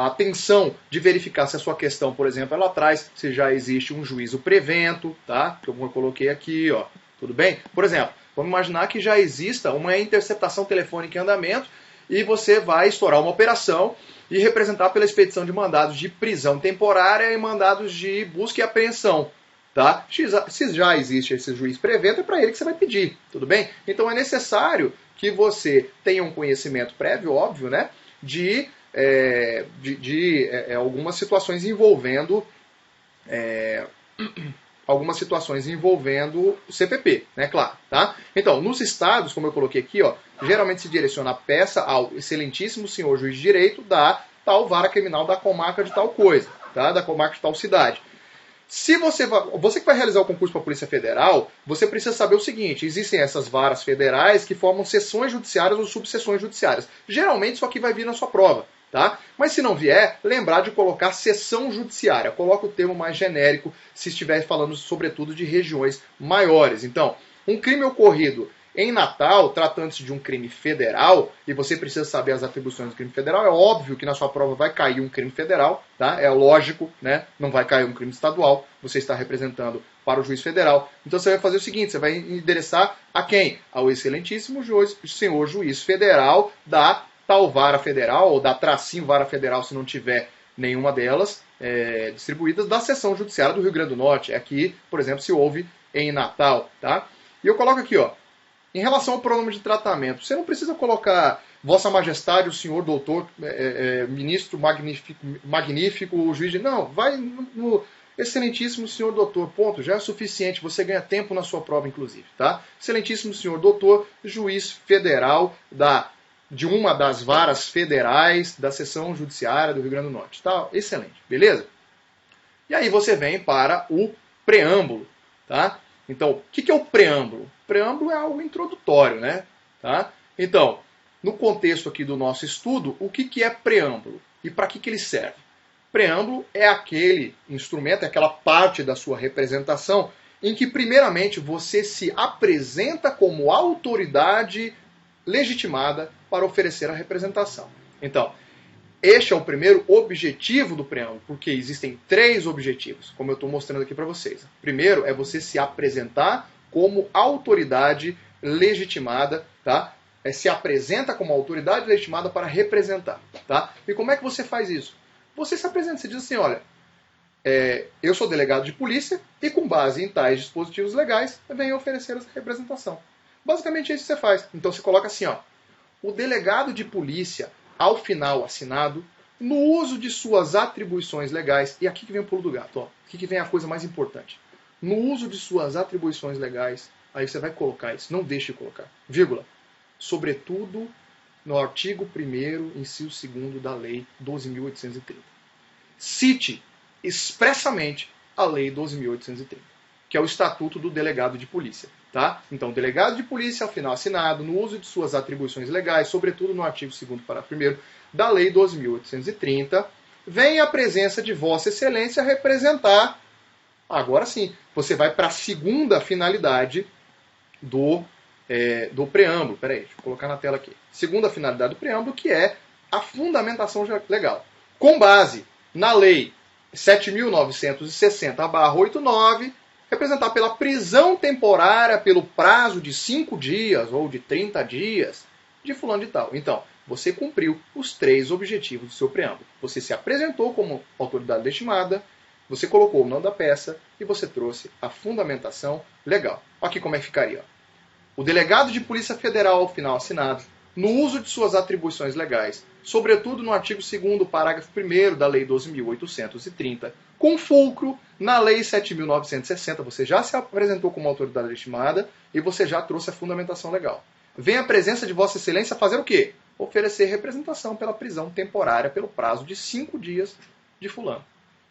atenção de verificar se a sua questão, por exemplo, ela traz se já existe um juízo prevento, tá? Que eu coloquei aqui, ó. Tudo bem? Por exemplo, vamos imaginar que já exista uma interceptação telefônica em andamento e você vai estourar uma operação e representar pela expedição de mandados de prisão temporária e mandados de busca e apreensão. Tá? Se já existe esse juiz prevento, é para ele que você vai pedir, tudo bem? Então é necessário que você tenha um conhecimento prévio, óbvio, né, de algumas situações envolvendo o CPP, né, claro, tá? Então, nos estados, como eu coloquei aqui, ó, geralmente se direciona a peça ao excelentíssimo senhor juiz de direito da tal vara criminal da comarca de tal coisa, tá? Da comarca de tal cidade. Se você que vai realizar o concurso para a Polícia Federal, você precisa saber o seguinte: existem essas varas federais que formam seções judiciárias ou subseções judiciárias. Geralmente isso aqui vai vir na sua prova, tá? Mas se não vier, lembrar de colocar seção judiciária. Coloca o termo mais genérico se estiver falando sobretudo de regiões maiores. Então, um crime ocorrido em Natal, tratando-se de um crime federal, e você precisa saber as atribuições do crime federal, é óbvio que na sua prova vai cair um crime federal, tá? É lógico, né? Não vai cair um crime estadual, você está representando para o juiz federal. Então você vai fazer o seguinte, você vai endereçar a quem? Ao excelentíssimo senhor juiz federal da tal vara federal, ou da tracinho vara federal, se não tiver nenhuma delas distribuídas, da seção judiciária do Rio Grande do Norte. Aqui, por exemplo, se houve em Natal, tá? E eu coloco aqui, ó. Em relação ao pronome de tratamento, você não precisa colocar Vossa Majestade, o senhor doutor, ministro magnífico, juiz de... Não, vai no excelentíssimo senhor doutor, ponto, já é suficiente, você ganha tempo na sua prova, inclusive, tá? Excelentíssimo senhor doutor, juiz federal de uma das varas federais da seção judiciária do Rio Grande do Norte, tá? Excelente, beleza? E aí você vem para o preâmbulo, tá? Então, o que é o preâmbulo? O preâmbulo é algo introdutório, né? Tá? Então, no contexto aqui do nosso estudo, o que é preâmbulo? E para que ele serve? Preâmbulo é aquele instrumento, é aquela parte da sua representação em que, primeiramente, você se apresenta como autoridade legitimada para oferecer a representação. Então, este é o primeiro objetivo do preâmbulo, porque existem 3 objetivos, como eu estou mostrando aqui para vocês. Primeiro é você se apresentar como autoridade legitimada, tá? Se apresenta como autoridade legitimada para representar, tá? E como é que você faz isso? Você se apresenta, você diz assim, olha, eu sou delegado de polícia e com base em tais dispositivos legais, eu venho oferecer essa representação. Basicamente é isso que você faz. Então você coloca assim, ó, o delegado de polícia, ao final assinado, no uso de suas atribuições legais, e aqui que vem o pulo do gato, ó, aqui que vem a coisa mais importante. No uso de suas atribuições legais, aí você vai colocar isso, não deixe de colocar, vírgula, sobretudo no artigo 1º, inciso 2º da Lei 12.830. Cite expressamente a Lei 12.830. que é o Estatuto do Delegado de Polícia. Tá? Então, o delegado de polícia, ao final assinado, no uso de suas atribuições legais, sobretudo no artigo 2º, parágrafo 1º da Lei 12.830, vem à presença de Vossa Excelência representar, agora sim, você vai para a segunda finalidade do preâmbulo. Peraí, deixa eu colocar na tela aqui. Segunda finalidade do preâmbulo, que é a fundamentação legal. Com base na Lei 7.960/89, representar pela prisão temporária, pelo prazo de 5 dias ou de 30 dias de fulano de tal. Então, você cumpriu os 3 objetivos do seu preâmbulo. Você se apresentou como autoridade legitimada, você colocou o nome da peça e você trouxe a fundamentação legal. Olha aqui como é que ficaria. O delegado de Polícia Federal, ao final assinado, no uso de suas atribuições legais, sobretudo no artigo 2º, parágrafo 1º da Lei 12.830, com fulcro na Lei 7.960, você já se apresentou como autoridade legitimada e você já trouxe a fundamentação legal. Vem a presença de Vossa Excelência fazer o quê? Oferecer representação pela prisão temporária pelo prazo de 5 dias de fulano.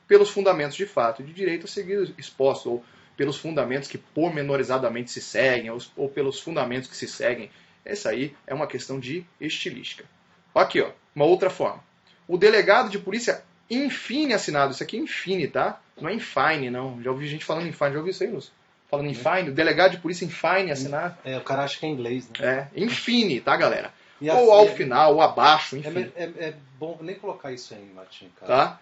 Pelos fundamentos de fato e de direito a seguir expostos, ou pelos fundamentos que pormenorizadamente se seguem, ou pelos fundamentos que se seguem. Essa aí é uma questão de estilística. Aqui, ó, uma outra forma. O delegado de polícia infine assinado. Isso aqui é infine, tá? Não é infine, não. Já ouvi gente falando infine. Já ouviu isso aí, Lúcio? Falando infine. O delegado de polícia infine assinado. O cara acha que é inglês, né? Infine, tá, galera? Ou ao final, ou abaixo, enfim. É bom nem colocar isso aí, Martim, cara. Tá?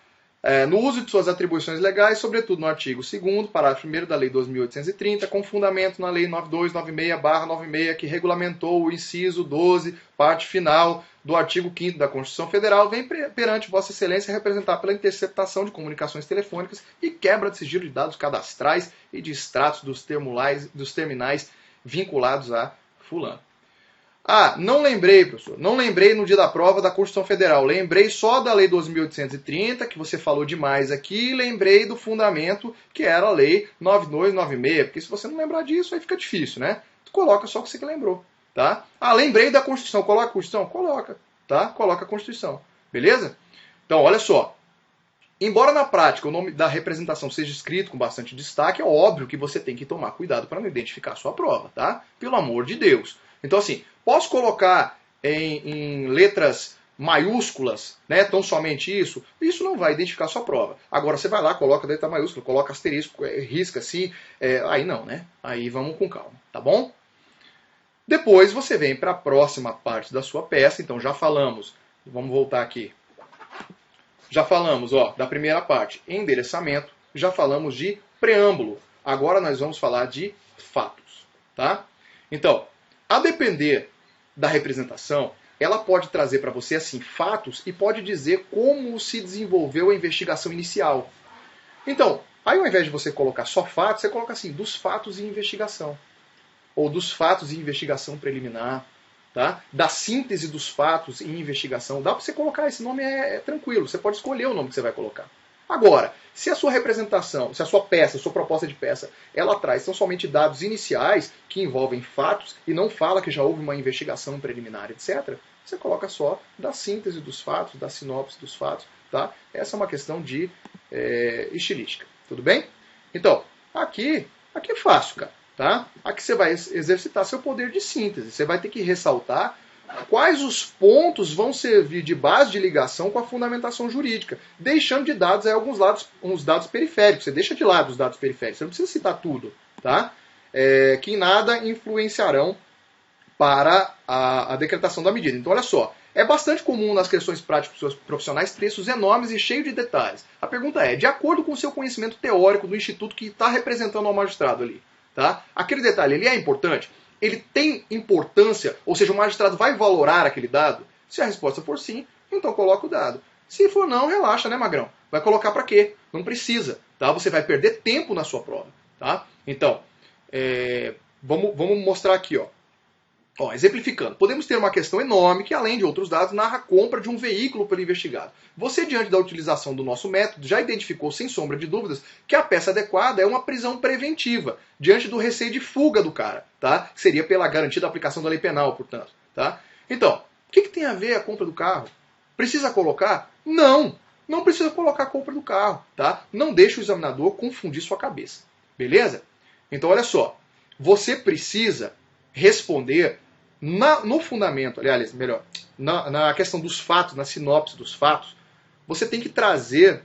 No uso de suas atribuições legais, sobretudo no artigo 2º, parágrafo 1º da Lei 12.830, com fundamento na Lei 9296/96, que regulamentou o inciso 12, parte final do artigo 5º da Constituição Federal, vem perante Vossa Excelência representar pela interceptação de comunicações telefônicas e quebra de sigilo de dados cadastrais e de extratos dos terminais vinculados a fulano. Não lembrei, professor. Não lembrei no dia da prova da Constituição Federal. Lembrei só da Lei 12.830, que você falou demais aqui, e lembrei do fundamento, que era a Lei 9296. Porque se você não lembrar disso, aí fica difícil, né? Tu coloca só o que você lembrou, tá? Lembrei da Constituição. Coloca a Constituição? Coloca, tá? Coloca a Constituição. Beleza? Então, olha só. Embora na prática o nome da representação seja escrito com bastante destaque, é óbvio que você tem que tomar cuidado para não identificar a sua prova, tá? Pelo amor de Deus. Então, assim, posso colocar em letras maiúsculas, né, tão somente isso? Isso não vai identificar a sua prova. Agora você vai lá, coloca letra maiúscula, coloca asterisco, risca assim, aí não, né? Aí vamos com calma, tá bom? Depois você vem para a próxima parte da sua peça, então já falamos, vamos voltar aqui. Já falamos, da primeira parte, endereçamento, já falamos de preâmbulo. Agora nós vamos falar de fatos, tá? Então, a depender da representação, ela pode trazer para você assim fatos e pode dizer como se desenvolveu a investigação inicial. Então, aí ao invés de você colocar só fatos, você coloca assim, dos fatos e investigação. Ou dos fatos e investigação preliminar. Tá? Da síntese dos fatos e investigação. Dá para você colocar, esse nome é tranquilo, você pode escolher o nome que você vai colocar. Agora, se a sua representação, se a sua peça, a sua proposta de peça, ela traz tão somente dados iniciais que envolvem fatos e não fala que já houve uma investigação preliminar, etc., você coloca só da síntese dos fatos, da sinopse dos fatos. Tá? Essa é uma questão de estilística. Tudo bem? Então, aqui é fácil, cara. Tá? Aqui você vai exercitar seu poder de síntese. Você vai ter que ressaltar quais os pontos vão servir de base de ligação com a fundamentação jurídica, deixando de dados aí uns dados periféricos. Você deixa de lado os dados periféricos, você não precisa citar tudo, tá? Que em nada influenciarão para a decretação da medida. Então, olha só, é bastante comum nas questões práticas profissionais textos enormes e cheios de detalhes. A pergunta é, de acordo com o seu conhecimento teórico do instituto que está representando ao magistrado ali, tá? Aquele detalhe, ele é importante? Ele tem importância? Ou seja, o magistrado vai valorar aquele dado? Se a resposta for sim, então coloca o dado. Se for não, relaxa, né, Magrão? Vai colocar para quê? Não precisa, tá? Você vai perder tempo na sua prova, tá? Então, vamos mostrar aqui, ó. Exemplificando, podemos ter uma questão enorme que, além de outros dados, narra a compra de um veículo pelo investigado. Você, diante da utilização do nosso método, já identificou, sem sombra de dúvidas, que a peça adequada é uma prisão preventiva, diante do receio de fuga do cara, tá? Seria pela garantida aplicação da lei penal, portanto. Tá? Então, o que tem a ver a compra do carro? Precisa colocar? Não! Não precisa colocar a compra do carro, tá? Não deixe o examinador confundir sua cabeça. Beleza? Então, olha só, você precisa responder no fundamento, aliás, melhor, na questão dos fatos, na sinopse dos fatos, você tem que trazer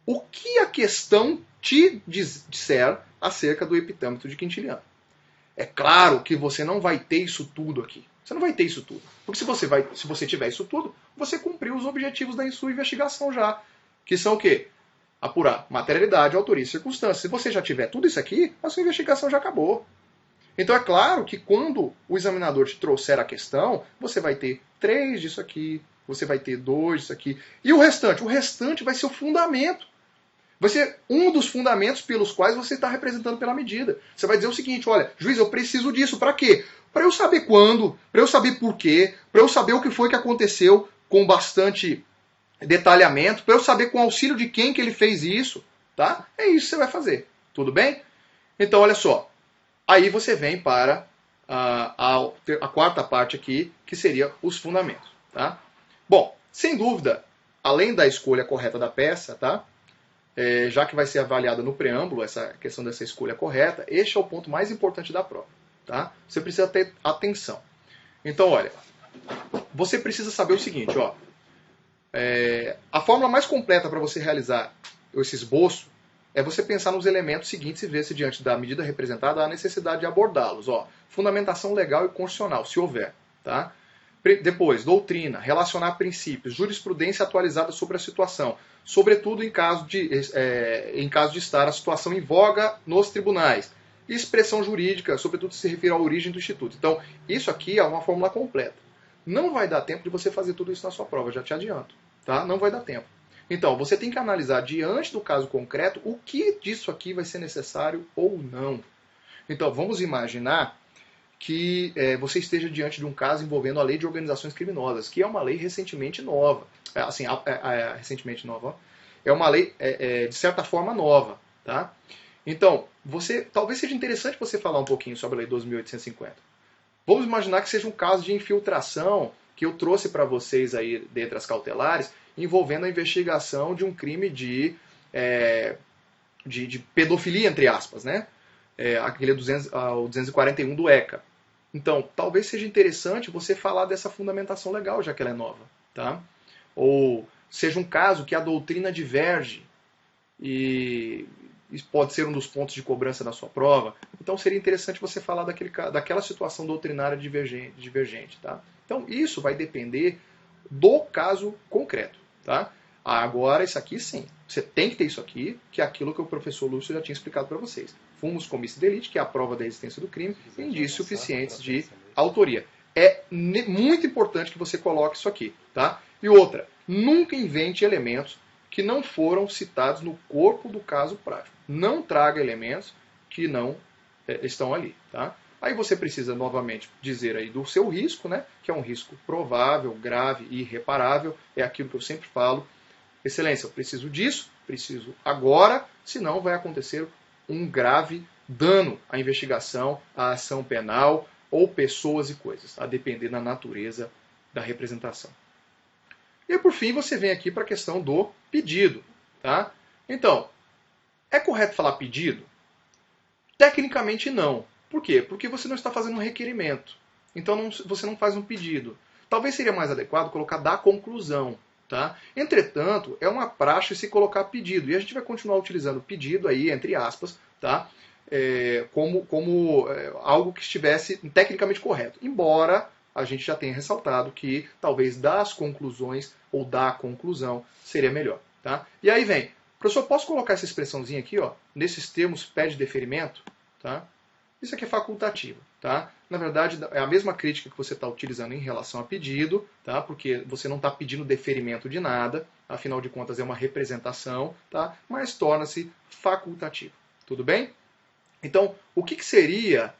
o que a questão te disser acerca do epitâmetro de Quintiliano. É claro que você não vai ter isso tudo aqui. Você não vai ter isso tudo. Porque se você tiver isso tudo, você cumpriu os objetivos da sua investigação já. Que são o quê? Apurar materialidade, autoria e circunstância. Se você já tiver tudo isso aqui, a sua investigação já acabou. Então é claro que quando o examinador te trouxer a questão, você vai ter 3 disso aqui, você vai ter 2 disso aqui. E o restante? O restante vai ser o fundamento. Vai ser um dos fundamentos pelos quais você está representando pela medida. Você vai dizer o seguinte, olha, juiz, eu preciso disso. Para quê? Para eu saber quando, para eu saber por quê, para eu saber o que foi que aconteceu com bastante detalhamento, para eu saber com auxílio de quem que ele fez isso. Tá? É isso que você vai fazer. Tudo bem? Então, olha só. Aí você vem para a quarta parte aqui, que seria os fundamentos. Tá? Bom, sem dúvida, além da escolha correta da peça, tá? Já que vai ser avaliada no preâmbulo, essa questão dessa escolha correta, este é o ponto mais importante da prova. Tá? Você precisa ter atenção. Então, olha, você precisa saber o seguinte, ó, a fórmula mais completa para você realizar esse esboço é você pensar nos elementos seguintes e ver se diante da medida representada há necessidade de abordá-los. Ó, fundamentação legal e constitucional, se houver. Tá? Depois, doutrina, relacionar princípios, jurisprudência atualizada sobre a situação, sobretudo em caso de estar a situação em voga nos tribunais. E expressão jurídica, sobretudo se refere à origem do instituto. Então, isso aqui é uma fórmula completa. Não vai dar tempo de você fazer tudo isso na sua prova, já te adianto. Tá? Não vai dar tempo. Então, você tem que analisar diante do caso concreto o que disso aqui vai ser necessário ou não. Então, vamos imaginar que você esteja diante de um caso envolvendo a lei de organizações criminosas, que é uma lei recentemente nova. Recentemente nova. É uma lei, de certa forma, nova. Tá? Então, talvez seja interessante você falar um pouquinho sobre a lei 12.850. Vamos imaginar que seja um caso de infiltração que eu trouxe para vocês aí dentre as cautelares, envolvendo a investigação de um crime de pedofilia, entre aspas, né? Aquele 241 do ECA. Então, talvez seja interessante você falar dessa fundamentação legal, já que ela é nova. Tá? Ou seja um caso que a doutrina diverge e isso pode ser um dos pontos de cobrança da sua prova. Então, seria interessante você falar daquela situação doutrinária divergente. Tá? Então, isso vai depender do caso concreto. Tá? Agora, isso aqui sim. Você tem que ter isso aqui, que é aquilo que o professor Lúcio já tinha explicado para vocês. Fumus comissi delicti, que é a prova da existência do crime, e indícios suficientes de autoria. É muito importante que você coloque isso aqui. Tá? E outra, nunca invente elementos que não foram citados no corpo do caso prático. Não traga elementos que não estão ali. Tá? Aí você precisa novamente dizer aí do seu risco, né? Que é um risco provável, grave e irreparável. É aquilo que eu sempre falo. Excelência, eu preciso disso, preciso agora, senão vai acontecer um grave dano à investigação, à ação penal ou pessoas e coisas, a depender da natureza da representação. E por fim você vem aqui para a questão do pedido. Tá? Então, é correto falar pedido? Tecnicamente não. Por quê? Porque você não está fazendo um requerimento. Então você não faz um pedido. Talvez seria mais adequado colocar da conclusão. Tá? Entretanto, é uma praxe se colocar pedido. E a gente vai continuar utilizando pedido aí, entre aspas, tá? Como algo que estivesse tecnicamente correto. Embora a gente já tenha ressaltado que talvez das conclusões ou da conclusão seria melhor. Tá? E aí vem, professor, posso colocar essa expressãozinha aqui, ó, nesses termos pede deferimento? Tá? Isso aqui é facultativo. Tá? Na verdade, é a mesma crítica que você está utilizando em relação a pedido, tá? Porque você não está pedindo deferimento de nada, afinal de contas é uma representação, tá? Mas torna-se facultativo. Tudo bem? Então, o que seria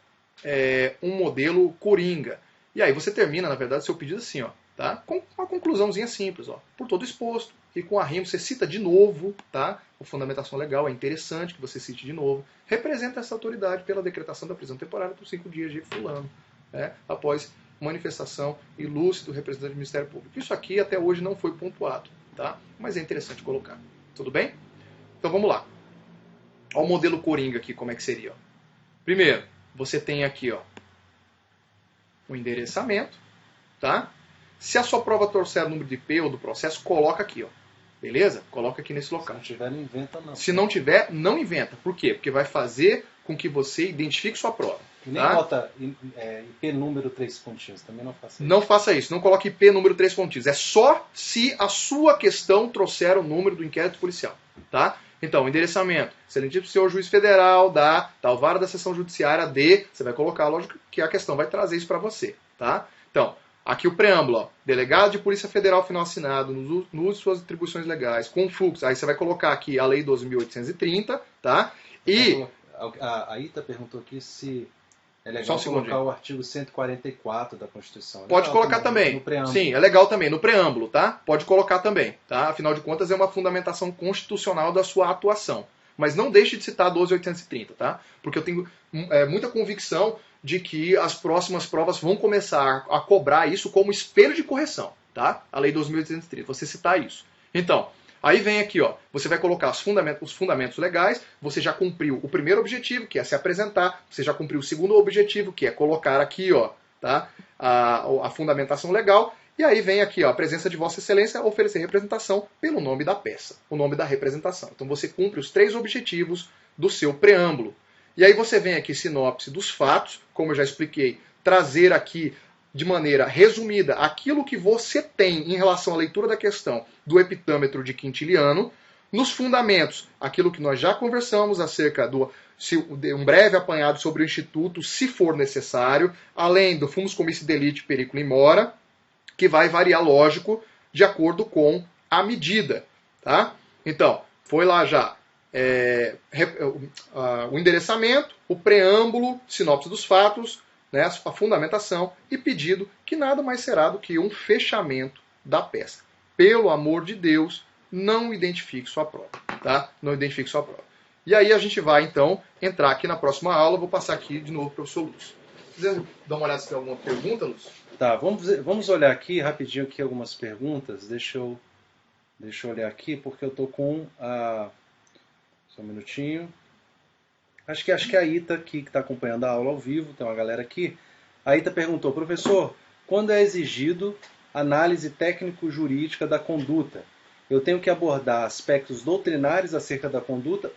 um modelo coringa? E aí você termina, na verdade, seu pedido assim, ó, tá? Com uma conclusãozinha simples. Ó, por todo exposto, e com arrimo você cita de novo, tá? A fundamentação legal é interessante que você cite de novo. Representa essa autoridade pela decretação da prisão temporária por 5 dias de fulano, né? Após manifestação ilúcita do representante do Ministério Público. Isso aqui até hoje não foi pontuado, tá? Mas é interessante colocar. Tudo bem? Então vamos lá. Olha o modelo coringa aqui, como é que seria. Ó. Primeiro, você tem aqui, ó, o endereçamento, tá? Se a sua prova trouxer o número de IP ou do processo, coloca aqui, ó. Beleza? Coloca aqui nesse local. Se não tiver, não inventa não. Se não tiver, não inventa. Por quê? Porque vai fazer com que você identifique sua prova. E nem tá? bota IP número 3 pontinhos, também não faça isso. Não faça isso, não coloque IP número 3 pontinhos. É só se a sua questão trouxer o número do inquérito policial. Tá? Então, endereçamento. Excelentíssimo senhor juiz federal da tal vara da seção judiciária de... Você vai colocar, lógico, que a questão vai trazer isso para você. Tá? Então, aqui o preâmbulo. Ó, delegado de Polícia Federal final assinado, no uso de suas atribuições legais, com fluxo. Aí você vai colocar aqui a Lei 12.830. Tá? E... A Ita perguntou aqui se é Só legal um colocar segundinho. o artigo 144 da Constituição. Pode Legal colocar também. No preâmbulo. Sim, é legal também. No preâmbulo, tá? Pode colocar também, tá? Afinal de contas, é uma fundamentação constitucional da sua atuação. Mas não deixe de citar 12.830, tá? Porque eu tenho muita convicção de que as próximas provas vão começar a cobrar isso como espelho de correção, tá? A Lei 12.830, você citar isso. Então, aí vem aqui, ó, você vai colocar os fundamentos legais, você já cumpriu o primeiro objetivo, que é se apresentar, você já cumpriu o segundo objetivo, que é colocar aqui, ó, tá, a fundamentação legal, e aí vem aqui, ó, a presença de Vossa Excelência, oferecer representação pelo nome da peça, o nome da representação. Então você cumpre os 3 objetivos do seu preâmbulo. E aí você vem aqui, sinopse dos fatos, como eu já expliquei, trazer aqui de maneira resumida aquilo que você tem em relação à leitura da questão do epitâmetro de Quintiliano, nos fundamentos, aquilo que nós já conversamos acerca de um breve apanhado sobre o Instituto, se for necessário, além do fumus comissi delicti periculo in mora, que vai variar, lógico, de acordo com a medida. Tá? Então, foi lá já o endereçamento, o preâmbulo, sinopse dos fatos, né, a fundamentação e pedido, que nada mais será do que um fechamento da peça. Pelo amor de Deus, não identifique sua prova. Tá? Não identifique sua prova. E aí a gente vai, então, entrar aqui na próxima aula. Eu vou passar aqui de novo para o professor Lúcio. Quiser dar uma olhada se tem alguma pergunta, Lúcio? Tá, vamos olhar aqui rapidinho aqui algumas perguntas. Deixa eu olhar aqui, porque eu tô com a... Só um minutinho. Acho que é a Ita aqui que está acompanhando a aula ao vivo, tem uma galera aqui. A Ita perguntou, professor, quando é exigido análise técnico-jurídica da conduta, eu tenho que abordar aspectos doutrinários acerca da conduta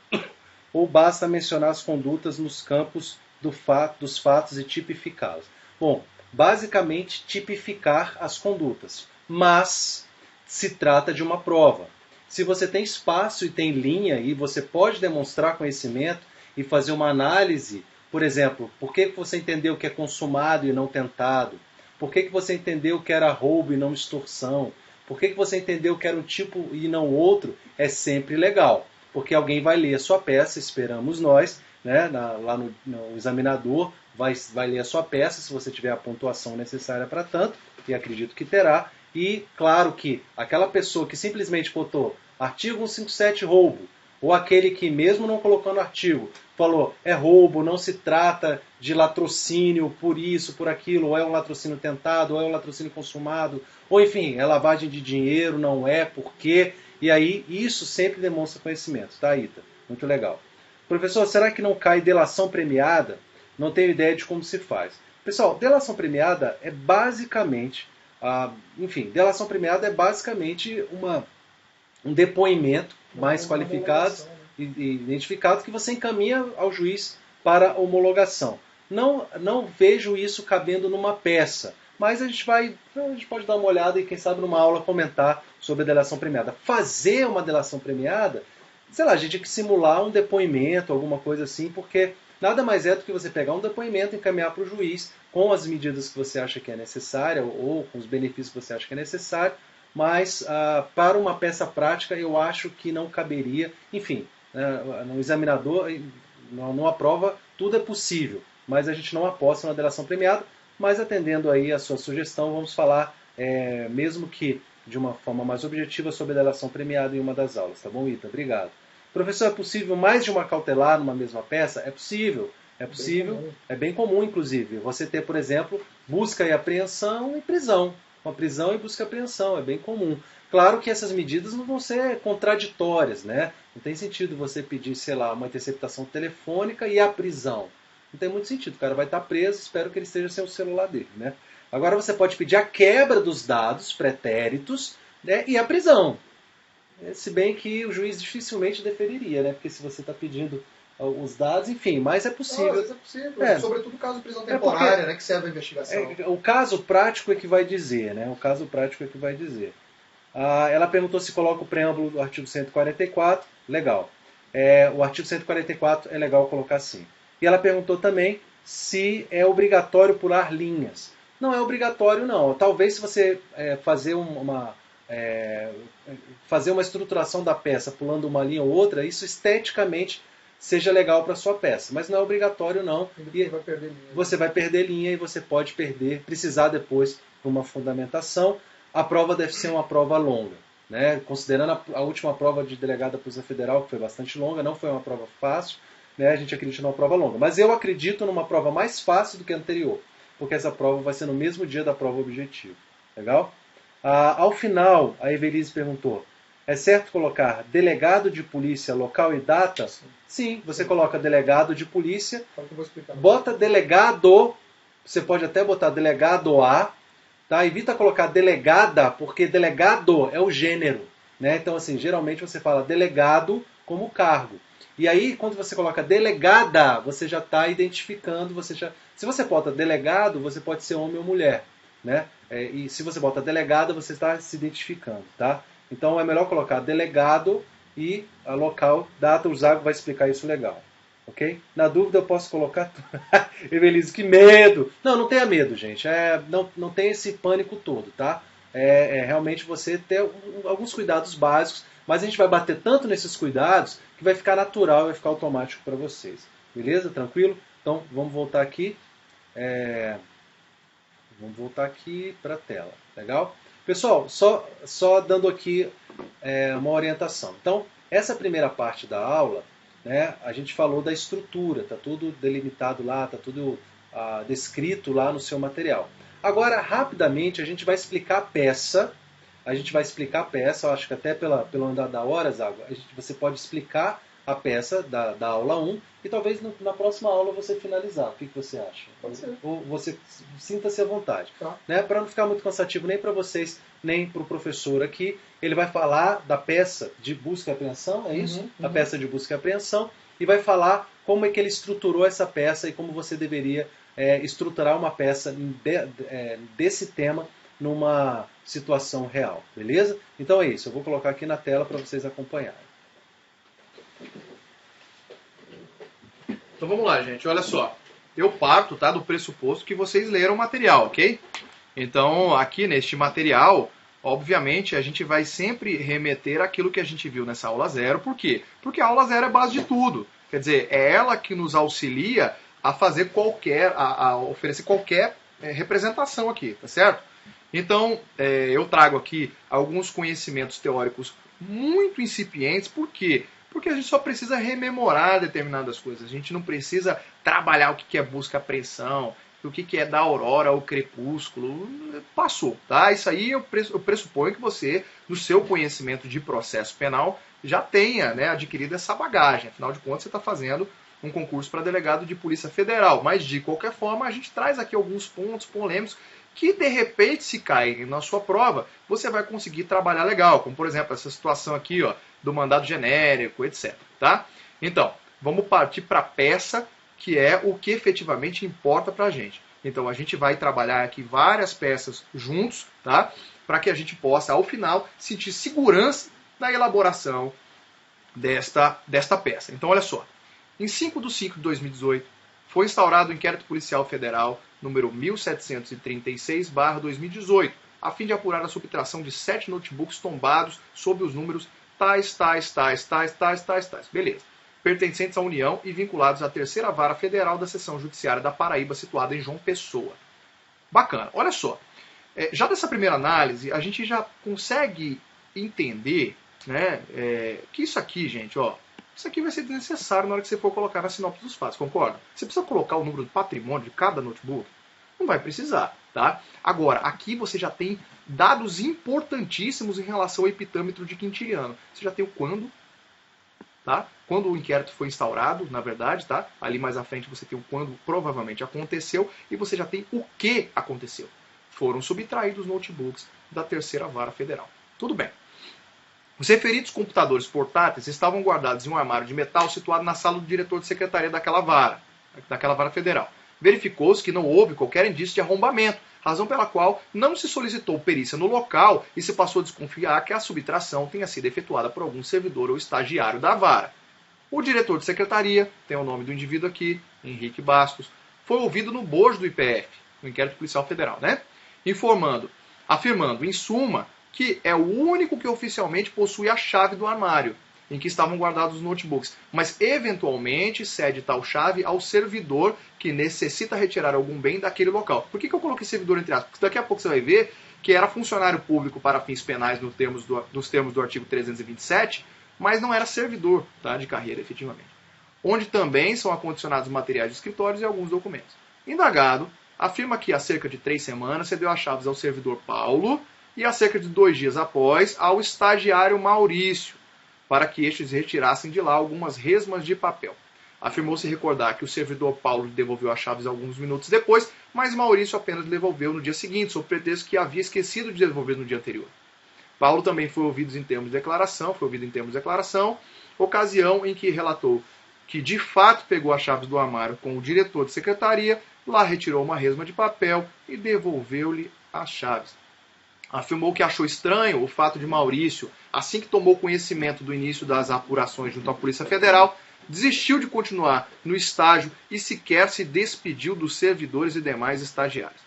ou basta mencionar as condutas nos campos dos fatos e tipificá-los? Bom, basicamente tipificar as condutas, mas se trata de uma prova. Se você tem espaço e tem linha e você pode demonstrar conhecimento e fazer uma análise, por exemplo, por que você entendeu que é consumado e não tentado? Por que você entendeu que era roubo e não extorsão? Por que você entendeu que era um tipo e não outro? É sempre legal, porque alguém vai ler a sua peça, esperamos nós, né, lá no examinador, vai ler a sua peça, se você tiver a pontuação necessária para tanto, e acredito que terá. E claro que aquela pessoa que simplesmente botou artigo 157 roubo, ou aquele que mesmo não colocando artigo, falou é roubo, não se trata de latrocínio por isso, por aquilo, ou é um latrocínio tentado, ou é um latrocínio consumado, ou enfim, é lavagem de dinheiro, não é, por quê? E aí isso sempre demonstra conhecimento, tá, Ita? Muito legal. Professor, será que não cai delação premiada? Não tenho ideia de como se faz. Pessoal, delação premiada é basicamente, delação premiada é basicamente um depoimento mais qualificado e identificado que você encaminha ao juiz para homologação. Não vejo isso cabendo numa peça, mas a gente pode dar uma olhada e quem sabe numa aula comentar sobre a delação premiada. Fazer uma delação premiada, sei lá, a gente tem que simular um depoimento, alguma coisa assim, porque nada mais é do que você pegar um depoimento e encaminhar para o juiz com as medidas que você acha que é necessária ou com os benefícios que você acha que é necessário, mas para uma peça prática eu acho que não caberia. Enfim, no examinador, numa prova, tudo é possível, mas a gente não aposta na delação premiada. Mas atendendo aí a sua sugestão, vamos falar, mesmo que de uma forma mais objetiva, sobre a delação premiada em uma das aulas. Tá bom, Ita? Obrigado. Professor, é possível mais de uma cautelar numa mesma peça? É possível. É possível, é bem comum, inclusive. Você ter, por exemplo, busca e apreensão e prisão. Uma prisão e busca e apreensão, é bem comum. Claro que essas medidas não vão ser contraditórias, né? Não tem sentido você pedir, sei lá, uma interceptação telefônica e a prisão. Não tem muito sentido. O cara vai estar preso, espero que ele esteja sem o celular dele, né? Agora você pode pedir a quebra dos dados pretéritos, né, e a prisão. Se bem que o juiz dificilmente deferiria, né? Porque se você está pedindo os dados, enfim, mas é possível. Às vezes é possível, sobretudo caso de prisão temporária, né, que serve a investigação. O caso prático é que vai dizer, né? O caso prático é que vai dizer. Ela perguntou se coloca o preâmbulo do artigo 144, legal. O artigo 144 é legal colocar sim. E ela perguntou também se é obrigatório pular linhas. Não é obrigatório, não. Talvez se você fazer uma estruturação da peça pulando uma linha ou outra, isso esteticamente seja legal para a sua peça. Mas não é obrigatório, não. E vai perder linha. Você vai perder linha e você pode precisar depois de uma fundamentação. A prova deve ser uma prova longa, né? Considerando a última prova de delegado da Polícia Federal, que foi bastante longa, não foi uma prova fácil, né? A gente acredita numa prova longa. Mas eu acredito numa prova mais fácil do que a anterior, porque essa prova vai ser no mesmo dia da prova objetiva. Legal? Ao final, a Evelise perguntou, é certo colocar delegado de polícia, local e data? Sim, você coloca delegado de polícia, bota delegado, você pode até botar delegado A, tá? Evita colocar delegada, porque delegado é o gênero, né? Então, assim, geralmente você fala delegado como cargo. E aí, quando você coloca delegada, você já está identificando, se você bota delegado, você pode ser homem ou mulher, né? E se você bota delegada, você está se identificando, tá? Então é melhor colocar delegado e a local, data, o Zago vai explicar isso legal. Ok? Na dúvida eu posso colocar... Evelise, que medo! Não tenha medo, gente. Não tem esse pânico todo, tá? Realmente você ter alguns cuidados básicos, mas a gente vai bater tanto nesses cuidados que vai ficar natural, vai ficar automático para vocês. Beleza? Tranquilo? Então vamos voltar aqui. Vamos voltar aqui para a tela. Legal? Pessoal, só dando aqui uma orientação. Então, essa primeira parte da aula, né, a gente falou da estrutura, está tudo delimitado lá, está tudo descrito lá no seu material. Agora, rapidamente, a gente vai explicar a peça. Eu acho que até pelo andar da hora, Zago, você pode explicar a peça da aula 1 e talvez na próxima aula você finalizar. O que você acha? Pode ser. Ou você sinta-se à vontade. Tá. Né? Para não ficar muito cansativo nem para vocês, nem para o professor aqui. Ele vai falar da peça de busca e apreensão, é isso? A peça de busca e apreensão. E vai falar como é que ele estruturou essa peça e como você deveria estruturar uma peça desse tema numa situação real. Beleza? Então é isso. Eu vou colocar aqui na tela para vocês acompanharem. Então vamos lá, gente. Olha só. Eu parto, tá, do pressuposto que vocês leram o material, ok? Então, aqui neste material, obviamente, a gente vai sempre remeter àquilo que a gente viu nessa aula 0. Por quê? Porque a aula 0 é base de tudo. Quer dizer, é ela que nos auxilia a fazer a oferecer qualquer representação aqui, tá certo? Então, eu trago aqui alguns conhecimentos teóricos muito incipientes. Por quê? Porque a gente só precisa rememorar determinadas coisas. A gente não precisa trabalhar o que é busca e apreensão, o que é da aurora ao crepúsculo. Passou, tá? Isso aí eu pressuponho que você, no seu conhecimento de processo penal, já tenha, né, adquirido essa bagagem. Afinal de contas, você está fazendo um concurso para delegado de Polícia Federal. Mas, de qualquer forma, a gente traz aqui alguns pontos polêmicos que, de repente, se caírem na sua prova, você vai conseguir trabalhar legal. Como, por exemplo, essa situação aqui, ó, do mandado genérico, etc. Tá? Então, vamos partir para a peça, que é o que efetivamente importa para a gente. Então, a gente vai trabalhar aqui várias peças juntos, tá? Para que a gente possa, ao final, sentir segurança na elaboração desta peça. Então, olha só. Em 5/5/2018, foi instaurado o Inquérito Policial Federal número 1736/2018, a fim de apurar a subtração de 7 notebooks tombados sob os números tais. Beleza. Pertencentes à União e vinculados à Terceira Vara Federal da Seção Judiciária da Paraíba, situada em João Pessoa. Bacana. Olha só. Já dessa primeira análise, a gente já consegue entender, né, que isso aqui, gente, ó, isso aqui vai ser desnecessário na hora que você for colocar na sinopse dos fatos, concorda? Você precisa colocar o número do patrimônio de cada notebook? Não vai precisar, tá? Agora, aqui você já tem dados importantíssimos em relação ao epitâmetro de quintiliano. Você já tem o quando, tá? Quando o inquérito foi instaurado, na verdade, tá? Ali mais à frente você tem o quando provavelmente aconteceu e você já tem o que aconteceu. Foram subtraídos notebooks da terceira vara federal. Tudo bem. Os referidos computadores portáteis estavam guardados em um armário de metal situado na sala do diretor de secretaria daquela vara federal. Verificou-se que não houve qualquer indício de arrombamento, razão pela qual não se solicitou perícia no local e se passou a desconfiar que a subtração tenha sido efetuada por algum servidor ou estagiário da vara. O diretor de secretaria, tem o nome do indivíduo aqui, Henrique Bastos, foi ouvido no bojo do IPF, no Inquérito Policial Federal, né? Afirmando, em suma, que é o único que oficialmente possui a chave do armário em que estavam guardados os notebooks, mas eventualmente cede tal chave ao servidor que necessita retirar algum bem daquele local. Por que eu coloquei servidor entre aspas? Porque daqui a pouco você vai ver que era funcionário público para fins penais nos termos do artigo 327, mas não era servidor, tá, de carreira efetivamente. Onde também são acondicionados materiais de escritórios e alguns documentos. Indagado, afirma que há cerca de 3 semanas cedeu as chaves ao servidor Paulo e há cerca de 2 dias após ao estagiário Maurício, para que estes retirassem de lá algumas resmas de papel. Afirmou-se recordar que o servidor Paulo devolveu as chaves alguns minutos depois, mas Maurício apenas devolveu no dia seguinte, sob pretexto que havia esquecido de devolver no dia anterior. Paulo também foi ouvido em termos de declaração, ocasião em que relatou que de fato pegou as chaves do armário com o diretor de secretaria, lá retirou uma resma de papel e devolveu-lhe as chaves. Afirmou que achou estranho o fato de Maurício, assim que tomou conhecimento do início das apurações junto à Polícia Federal, desistiu de continuar no estágio e sequer se despediu dos servidores e demais estagiários.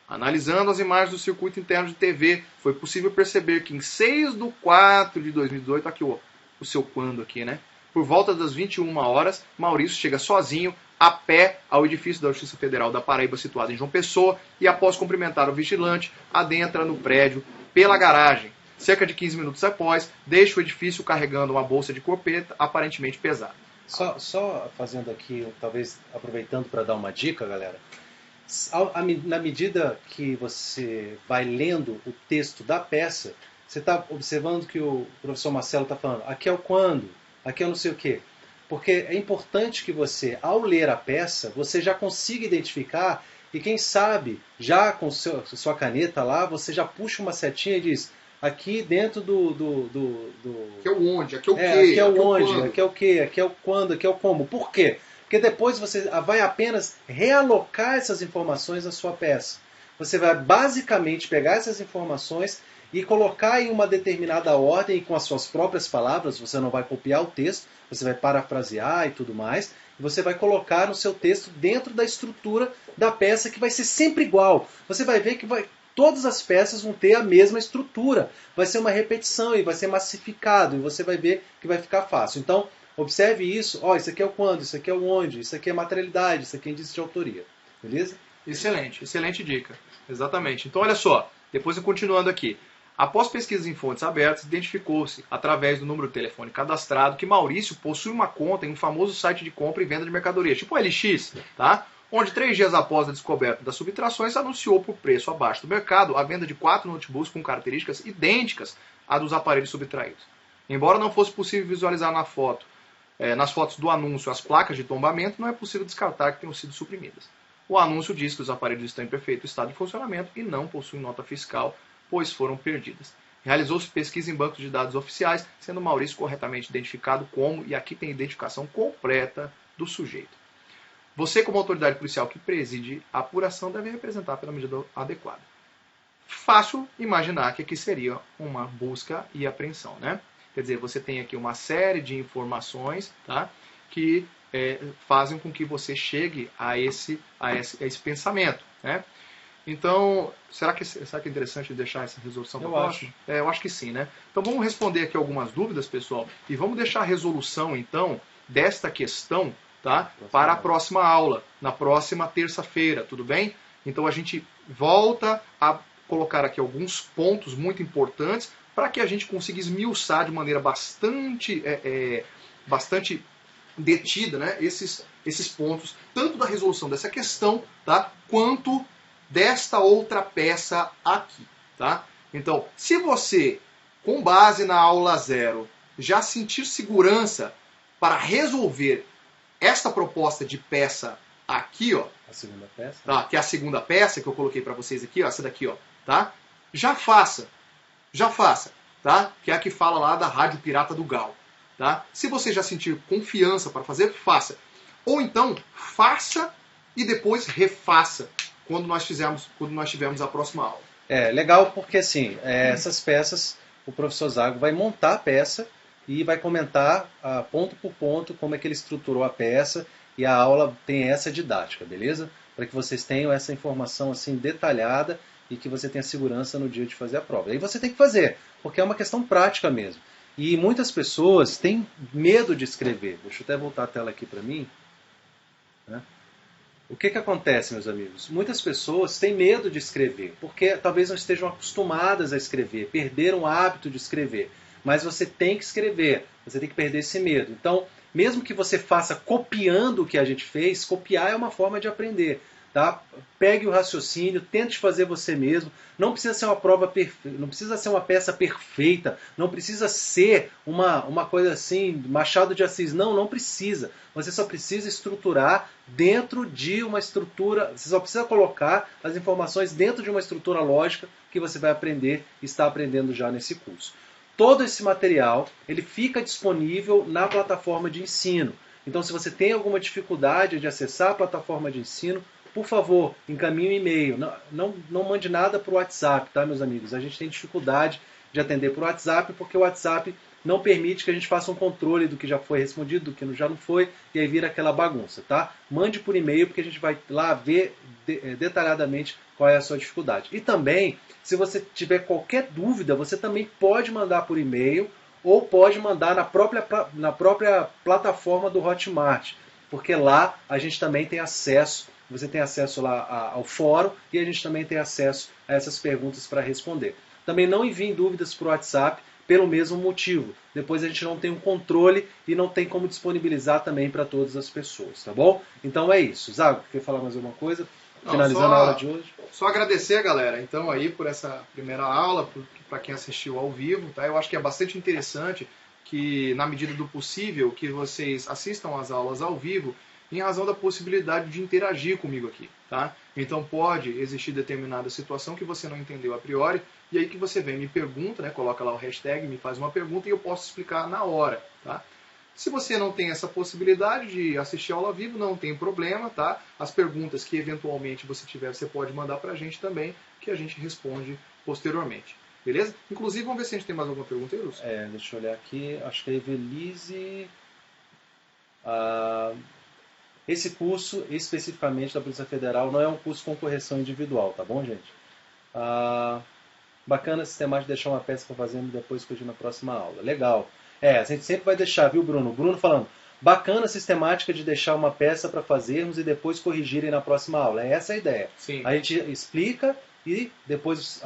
Analisando as imagens do circuito interno de TV, foi possível perceber que em 6/4/2018, aqui o seu quando aqui, né? Por volta das 21 horas, Maurício chega sozinho, a pé, ao edifício da Justiça Federal da Paraíba, situado em João Pessoa, e após cumprimentar o vigilante, adentra no prédio pela garagem. Cerca de 15 minutos após, deixa o edifício carregando uma bolsa de corpeta aparentemente pesada. Só fazendo aqui, talvez aproveitando para dar uma dica, galera. Na medida que você vai lendo o texto da peça, você está observando que o professor Marcelo está falando, aqui é o quando, aqui é o não sei o quê. Porque é importante que você, ao ler a peça, você já consiga identificar e quem sabe, já com sua caneta lá, você já puxa uma setinha e diz, aqui dentro Aqui é o onde, aqui é o quê, aqui é o onde, aqui é o quê, aqui é o quando, aqui é o como. Por quê? Porque depois você vai apenas realocar essas informações na sua peça. Você vai basicamente pegar essas informações e colocar em uma determinada ordem com as suas próprias palavras, você não vai copiar o texto, você vai parafrasear e tudo mais, e você vai colocar no seu texto dentro da estrutura da peça que vai ser sempre igual. Você vai ver que todas as peças vão ter a mesma estrutura, vai ser uma repetição e vai ser massificado, e você vai ver que vai ficar fácil. Então, observe isso, isso aqui é o quando, isso aqui é o onde, isso aqui é materialidade, isso aqui é indício de autoria. Beleza? Excelente dica. Exatamente. Então, olha só, depois continuando aqui. Após pesquisas em fontes abertas, identificou-se, através do número de telefone cadastrado, que Maurício possui uma conta em um famoso site de compra e venda de mercadorias, tipo o LX, tá? Onde 3 dias após a descoberta das subtrações, anunciou por preço abaixo do mercado a venda de 4 notebooks com características idênticas à dos aparelhos subtraídos. Embora não fosse possível visualizar nas fotos do anúncio as placas de tombamento, não é possível descartar que tenham sido suprimidas. O anúncio diz que os aparelhos estão em perfeito estado de funcionamento e não possuem nota fiscal, pois foram perdidas. Realizou-se pesquisa em bancos de dados oficiais, sendo Maurício corretamente identificado como, e aqui tem a identificação completa do sujeito. Você, como autoridade policial que preside a apuração, deve representar pela medida adequada. Fácil imaginar que aqui seria uma busca e apreensão, né? Quer dizer, você tem aqui uma série de informações, tá, que fazem com que você chegue a esse pensamento, né? Então, será que é interessante deixar essa resolução para o próximo? Eu acho que sim, né? Então vamos responder aqui algumas dúvidas, pessoal, e vamos deixar a resolução, então, desta questão, tá, para a próxima aula, na próxima terça-feira, tudo bem? Então a gente volta a colocar aqui alguns pontos muito importantes para que a gente consiga esmiuçar de maneira bastante detida, né, esses pontos, tanto da resolução dessa questão, tá, quanto desta outra peça aqui, tá? Então, se você, com base na aula 0, já sentir segurança para resolver esta proposta de peça aqui, ó, A segunda peça. tá? Que é a segunda peça que eu coloquei para vocês aqui, ó, essa daqui, ó, tá? Já faça, tá? Que é a que fala lá da Rádio Pirata do Gal, tá? Se você já sentir confiança para fazer, faça. Ou então, faça e depois refaça quando nós tivermos a próxima aula. É legal porque assim, essas peças, o professor Zago vai montar a peça e vai comentar ponto por ponto como é que ele estruturou a peça, e a aula tem essa didática, beleza? Para que vocês tenham essa informação assim detalhada e que você tenha segurança no dia de fazer a prova. Aí você tem que fazer, porque é uma questão prática mesmo. E muitas pessoas têm medo de escrever. Deixa eu até voltar a tela aqui para mim. Né? O que acontece, meus amigos? Muitas pessoas têm medo de escrever, porque talvez não estejam acostumadas a escrever, perderam o hábito de escrever. Mas você tem que escrever, você tem que perder esse medo. Então, mesmo que você faça copiando o que a gente fez, copiar é uma forma de aprender. Tá? Pegue o raciocínio, tente fazer você mesmo. Não precisa ser uma prova perfeita, não precisa ser uma peça perfeita, não precisa ser uma coisa assim, Machado de Assis. Não precisa. Você só precisa estruturar dentro de uma estrutura, você só precisa colocar as informações dentro de uma estrutura lógica que você vai aprender e está aprendendo já nesse curso. Todo esse material ele fica disponível na plataforma de ensino. Então, se você tem alguma dificuldade de acessar a plataforma de ensino, por favor, encaminhe um e-mail. Não mande nada para o WhatsApp, tá, meus amigos? A gente tem dificuldade de atender por WhatsApp, porque o WhatsApp não permite que a gente faça um controle do que já foi respondido, do que já não foi, e aí vira aquela bagunça, tá? Mande por e-mail, porque a gente vai lá ver detalhadamente qual é a sua dificuldade. E também, se você tiver qualquer dúvida, você também pode mandar por e-mail ou pode mandar na própria plataforma do Hotmart, porque lá a gente também tem acesso, você tem acesso lá ao fórum e a gente também tem acesso a essas perguntas para responder. Também não enviem dúvidas para o WhatsApp pelo mesmo motivo. Depois a gente não tem um controle e não tem como disponibilizar também para todas as pessoas, tá bom? Então é isso. Zago, quer falar mais alguma coisa? Finalizando a aula de hoje. Só agradecer, galera, então, aí por essa primeira aula, para quem assistiu ao vivo, tá? Eu acho que é bastante interessante que, na medida do possível, que vocês assistam às aulas ao vivo, em razão da possibilidade de interagir comigo aqui, tá? Então pode existir determinada situação que você não entendeu a priori, e aí que você vem e me pergunta, né? Coloca lá o hashtag, me faz uma pergunta e eu posso explicar na hora, tá? Se você não tem essa possibilidade de assistir a aula ao vivo, não tem problema, tá? As perguntas que eventualmente você tiver, você pode mandar pra gente também, que a gente responde posteriormente. Beleza? Inclusive, vamos ver se a gente tem mais alguma pergunta aí, Lúcio. Deixa eu olhar aqui. Acho que a Evelise... Esse curso, especificamente da Polícia Federal, não é um curso com correção individual, tá bom, gente? Bacana sistemático deixar uma peça para fazer e depois corrigir na próxima aula. Legal. A gente sempre vai deixar, viu, Bruno? Bruno falando, bacana sistemática de deixar uma peça para fazermos e depois corrigirem na próxima aula. É essa a ideia. Sim. A gente explica e depois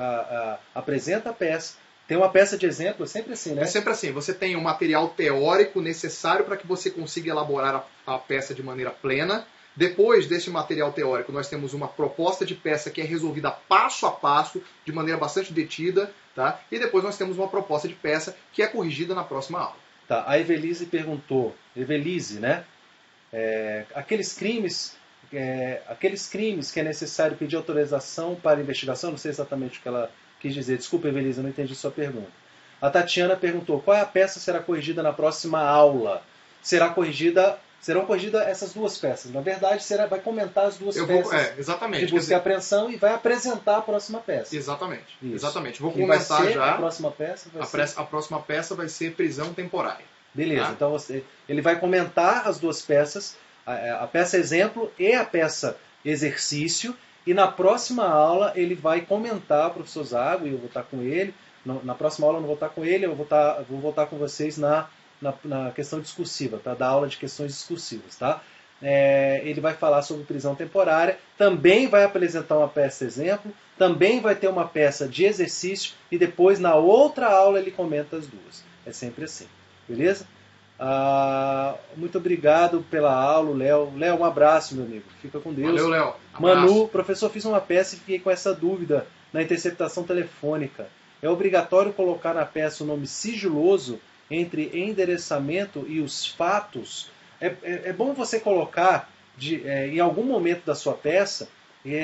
apresenta a peça. Tem uma peça de exemplo, é sempre assim, né? É sempre assim. Você tem um material teórico necessário para que você consiga elaborar a peça de maneira plena. Depois desse material teórico, nós temos uma proposta de peça que é resolvida passo a passo, de maneira bastante detida, tá? E depois nós temos uma proposta de peça que é corrigida na próxima aula. Tá, a Evelise perguntou, né? Aqueles crimes que é necessário pedir autorização para investigação, não sei exatamente o que ela quis dizer. Desculpa, Evelise, eu não entendi sua pergunta. A Tatiana perguntou, qual é a peça que será corrigida na próxima aula? Serão corrigidas essas duas peças. Na verdade, vai comentar as duas peças exatamente. de busca e apreensão e vai apresentar a próxima peça. Exatamente. Isso. Exatamente. Vou Que comentar vai ser já. A próxima peça A próxima peça vai ser prisão temporária. Beleza, tá? Então ele vai comentar as duas peças, a peça exemplo e a peça exercício, e na próxima aula ele vai comentar, o professor Zago, e eu vou estar com ele. Na próxima aula eu não vou estar com ele, eu vou voltar com vocês na questão discursiva, tá? Da aula de questões discursivas, tá? Ele vai falar sobre prisão temporária, também vai apresentar uma peça exemplo, também vai ter uma peça de exercício e depois na outra aula ele comenta as duas. É sempre assim, beleza? Muito obrigado pela aula, Léo. Léo, um abraço, meu amigo. Fica com Deus. Valeu, Léo. Manu, professor, fiz uma peça e fiquei com essa dúvida na interceptação telefônica. É obrigatório colocar na peça o nome sigiloso entre endereçamento e os fatos, é bom você colocar em algum momento da sua peça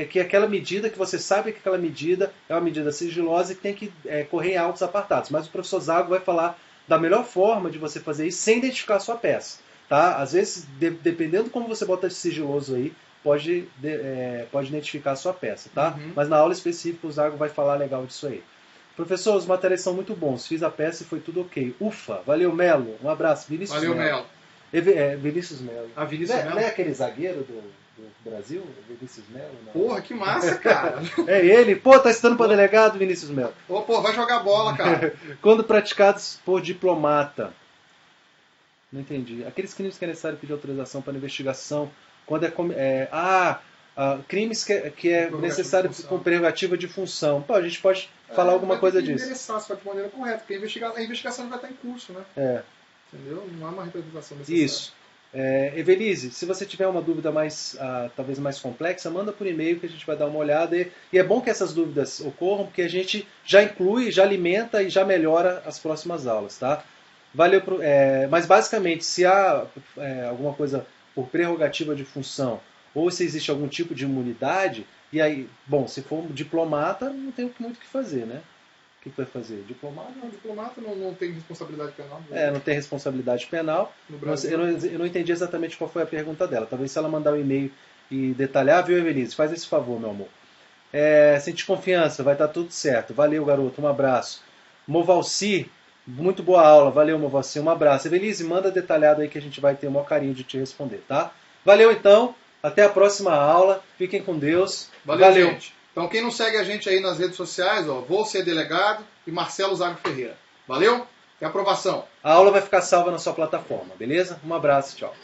que aquela medida, que você sabe que aquela medida é uma medida sigilosa e que tem que correr em autos apartados. Mas o professor Zago vai falar da melhor forma de você fazer isso sem identificar a sua peça. Tá? Às vezes, dependendo como você bota esse sigiloso aí, pode identificar a sua peça. Tá? Mas na aula específica o Zago vai falar legal disso aí. Professor, os materiais são muito bons. Fiz a peça e foi tudo ok. Ufa, valeu, Melo. Um abraço. Vinícius Valeu, Melo. Vinícius Melo. Vinícius Melo? Não é aquele zagueiro do Brasil? Vinícius Melo? Não. Porra, que massa, cara. É ele. Pô, tá estudando para delegado, Vinícius Melo. Pô, vai jogar bola, cara. Quando praticados por diplomata. Não entendi. Aqueles crimes que é necessário pedir autorização para investigação. Quando crimes que é necessário com prerrogativa de função. Pô, a gente pode falar alguma coisa disso. Endereçar só de maneira correta, porque a investigação vai estar em curso, né? Entendeu? Não há uma representação necessária. Isso. Evelise, se você tiver uma dúvida talvez mais complexa, manda por e-mail que a gente vai dar uma olhada. E é bom que essas dúvidas ocorram, porque a gente já inclui, já alimenta e já melhora as próximas aulas, tá? Valeu mas basicamente, se há alguma coisa por prerrogativa de função, ou se existe algum tipo de imunidade, e aí, bom, se for um diplomata, não tem muito o que fazer, né? O que vai fazer? Diplomata não tem responsabilidade penal. Não tem responsabilidade penal. No Brasil. Eu não entendi exatamente qual foi a pergunta dela. Talvez se ela mandar um e-mail e detalhar, viu, Evelise? Faz esse favor, meu amor. Sente confiança, vai estar tudo certo. Valeu, garoto, um abraço. Movalci, muito boa aula. Valeu, Movalci, um abraço. Evelise, manda detalhado aí que a gente vai ter o maior carinho de te responder, tá? Valeu, então. Até a próxima aula. Fiquem com Deus. Valeu. Gente. Então, quem não segue a gente aí nas redes sociais, Vou Ser Delegado e Marcelo Zago Ferreira. Valeu? Até a aprovação. A aula vai ficar salva na sua plataforma, beleza? Um abraço, tchau.